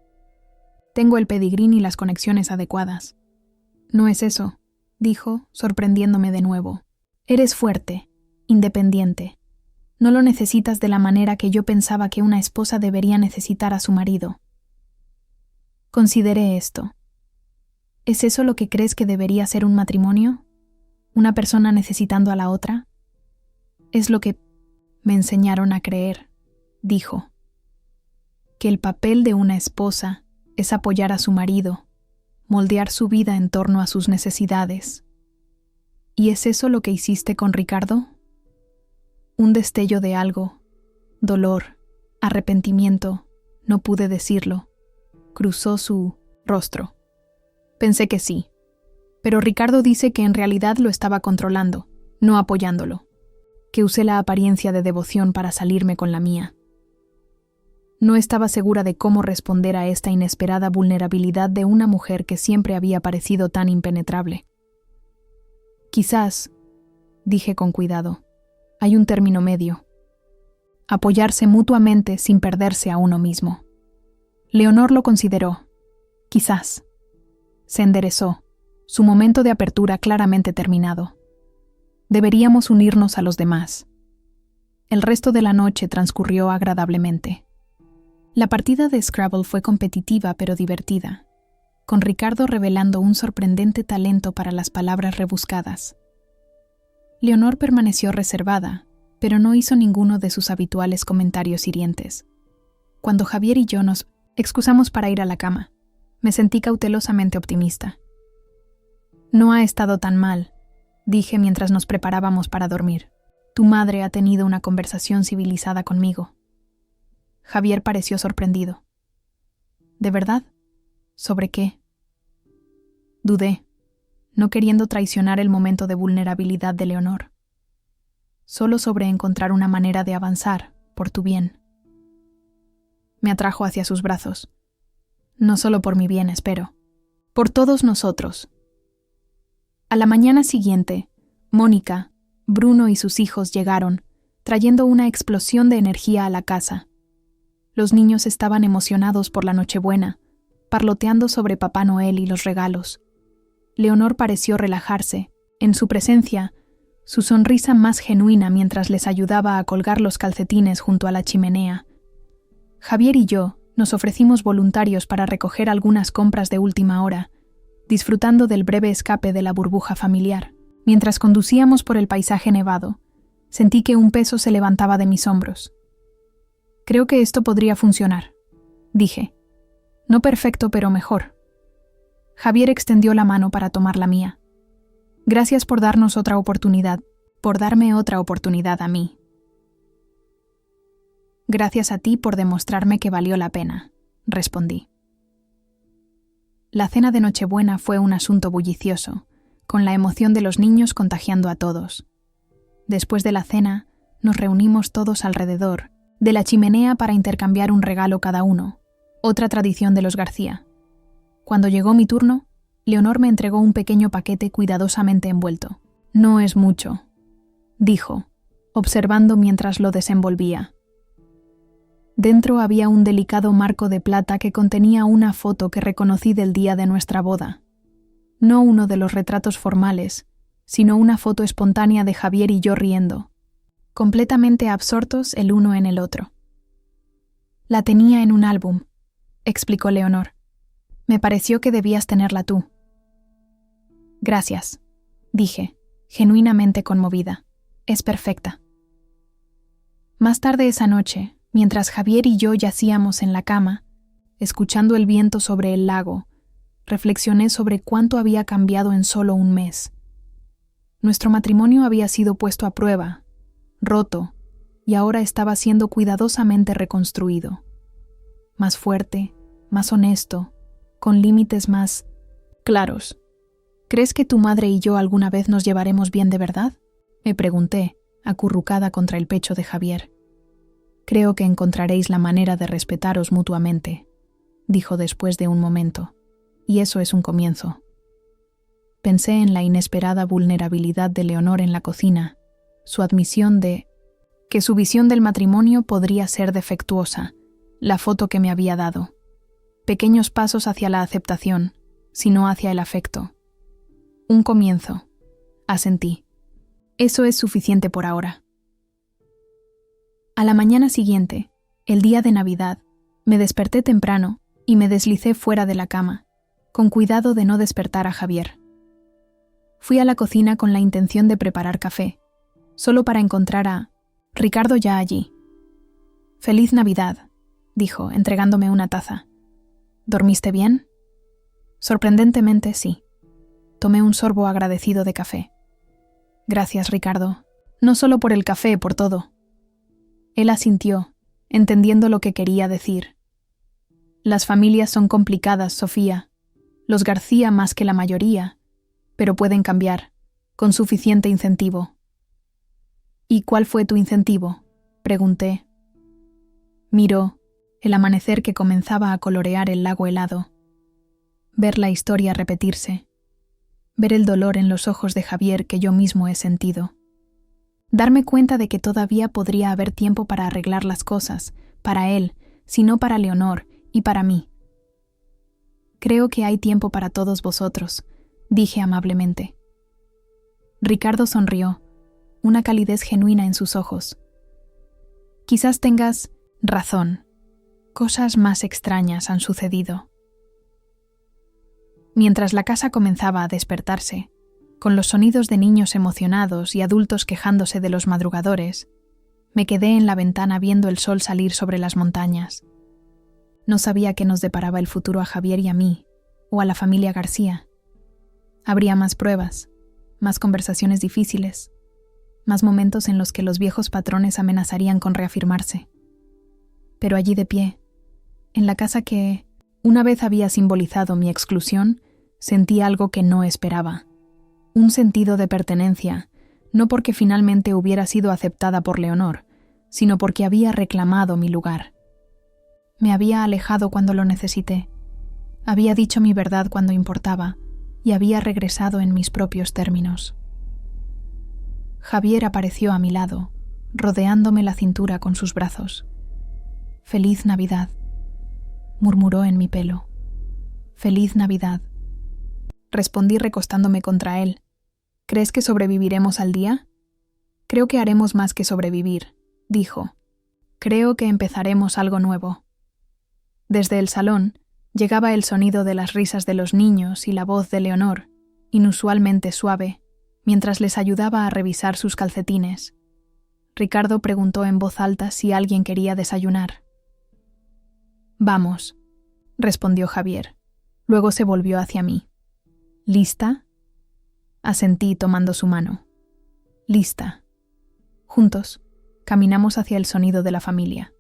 Tengo el pedigrí y las conexiones adecuadas. No es eso, dijo, sorprendiéndome de nuevo. Eres fuerte, independiente. No lo necesitas de la manera que yo pensaba que una esposa debería necesitar a su marido. Consideré esto. ¿Es eso lo que crees que debería ser un matrimonio? ¿Una persona necesitando a la otra? Es lo que me enseñaron a creer, dijo. Que el papel de una esposa es apoyar a su marido, moldear su vida en torno a sus necesidades. ¿Y es eso lo que hiciste con Ricardo? Un destello de algo, dolor, arrepentimiento, no pude decirlo, cruzó su rostro. Pensé que sí, pero Ricardo dice que en realidad lo estaba controlando, no apoyándolo, que usé la apariencia de devoción para salirme con la mía. No estaba segura de cómo responder a esta inesperada vulnerabilidad de una mujer que siempre había parecido tan impenetrable. Quizás, dije con cuidado, hay un término medio. Apoyarse mutuamente sin perderse a uno mismo. Leonor lo consideró. Quizás. Se enderezó, su momento de apertura claramente terminado. Deberíamos unirnos a los demás. El resto de la noche transcurrió agradablemente. La partida de Scrabble fue competitiva pero divertida, con Ricardo revelando un sorprendente talento para las palabras rebuscadas. Leonor permaneció reservada, pero no hizo ninguno de sus habituales comentarios hirientes. Cuando Javier y yo nos excusamos para ir a la cama, me sentí cautelosamente optimista. No ha estado tan mal, dije mientras nos preparábamos para dormir. Tu madre ha tenido una conversación civilizada conmigo. Javier pareció sorprendido. ¿De verdad? ¿Sobre qué? Dudé, no queriendo traicionar el momento de vulnerabilidad de Leonor. Solo sobre encontrar una manera de avanzar, por tu bien. Me atrajo hacia sus brazos. No solo por mi bien, espero. Por todos nosotros. A la mañana siguiente, Mónica, Bruno y sus hijos llegaron, trayendo una explosión de energía a la casa. Los niños estaban emocionados por la Nochebuena, parloteando sobre Papá Noel y los regalos. Leonor pareció relajarse. En su presencia, su sonrisa más genuina mientras les ayudaba a colgar los calcetines junto a la chimenea. Javier y yo nos ofrecimos voluntarios para recoger algunas compras de última hora, disfrutando del breve escape de la burbuja familiar. Mientras conducíamos por el paisaje nevado, Sentí que un peso se levantaba de mis hombros. Creo que esto podría funcionar, dije. No perfecto, pero mejor. Javier extendió la mano para tomar la mía. Gracias por darnos otra oportunidad, por darme otra oportunidad a mí. Gracias a ti por demostrarme que valió la pena, respondí. La cena de Nochebuena fue un asunto bullicioso, con la emoción de los niños contagiando a todos. Después de la cena, nos reunimos todos alrededor de la chimenea para intercambiar un regalo cada uno, otra tradición de los García. Cuando llegó mi turno, Leonor me entregó un pequeño paquete cuidadosamente envuelto. No es mucho, dijo, observando mientras lo desenvolvía. Dentro había un delicado marco de plata que contenía una foto que reconocí del día de nuestra boda. No uno de los retratos formales, sino una foto espontánea de Javier y yo riendo, completamente absortos el uno en el otro. La tenía en un álbum, explicó Leonor. Me pareció que debías tenerla tú. Gracias, dije, genuinamente conmovida. Es perfecta. Más tarde esa noche, mientras Javier y yo yacíamos en la cama, escuchando el viento sobre el lago, reflexioné sobre cuánto había cambiado en solo un mes. Nuestro matrimonio había sido puesto a prueba, roto, y ahora estaba siendo cuidadosamente reconstruido. Más fuerte, más honesto, con límites más claros. ¿Crees que tu madre y yo alguna vez nos llevaremos bien de verdad?, me pregunté, acurrucada contra el pecho de Javier. Creo que encontraréis la manera de respetaros mutuamente, dijo después de un momento, y eso es un comienzo. Pensé en la inesperada vulnerabilidad de Leonor en la cocina, su admisión de que su visión del matrimonio podría ser defectuosa, la foto que me había dado. Pequeños pasos hacia la aceptación, sino hacia el afecto. Un comienzo, asentí. Eso es suficiente por ahora. A la mañana siguiente, el día de Navidad, me desperté temprano y me deslicé fuera de la cama, con cuidado de no despertar a Javier. Fui a la cocina con la intención de preparar café, solo para encontrar a Ricardo ya allí. «Feliz Navidad», dijo, entregándome una taza. «¿Dormiste bien?» Sorprendentemente, sí. Tomé un sorbo agradecido de café. «Gracias, Ricardo. No solo por el café, por todo». Él asintió, entendiendo lo que quería decir. «Las familias son complicadas, Sofía. Los García más que la mayoría, pero pueden cambiar, con suficiente incentivo». «¿Y cuál fue tu incentivo?», pregunté. Miró el amanecer que comenzaba a colorear el lago helado. Ver la historia repetirse. Ver el dolor en los ojos de Javier que yo mismo he sentido. Darme cuenta de que todavía podría haber tiempo para arreglar las cosas, para él, si no para Leonor y para mí. «Creo que hay tiempo para todos vosotros», dije amablemente. Ricardo sonrió, una calidez genuina en sus ojos. «Quizás tengas razón. Cosas más extrañas han sucedido». Mientras la casa comenzaba a despertarse, con los sonidos de niños emocionados y adultos quejándose de los madrugadores, me quedé en la ventana viendo el sol salir sobre las montañas. No sabía qué nos deparaba el futuro a Javier y a mí, o a la familia García. Habría más pruebas, más conversaciones difíciles, más momentos en los que los viejos patrones amenazarían con reafirmarse. Pero allí de pie, en la casa que una vez había simbolizado mi exclusión, sentí algo que no esperaba. Un sentido de pertenencia, no porque finalmente hubiera sido aceptada por Leonor, sino porque había reclamado mi lugar. Me había alejado cuando lo necesité, había dicho mi verdad cuando importaba y había regresado en mis propios términos. Javier apareció a mi lado, rodeándome la cintura con sus brazos. «Feliz Navidad», murmuró en mi pelo. «Feliz Navidad». Respondí recostándome contra él. «¿Crees que sobreviviremos al día?» «Creo que haremos más que sobrevivir», dijo. «Creo que empezaremos algo nuevo». Desde el salón llegaba el sonido de las risas de los niños y la voz de Leonor, inusualmente suave, mientras les ayudaba a revisar sus calcetines. Ricardo preguntó en voz alta si alguien quería desayunar. Vamos, respondió Javier. Luego se volvió hacia mí. ¿Lista? Asentí tomando su mano. Lista. Juntos, caminamos hacia el sonido de la familia.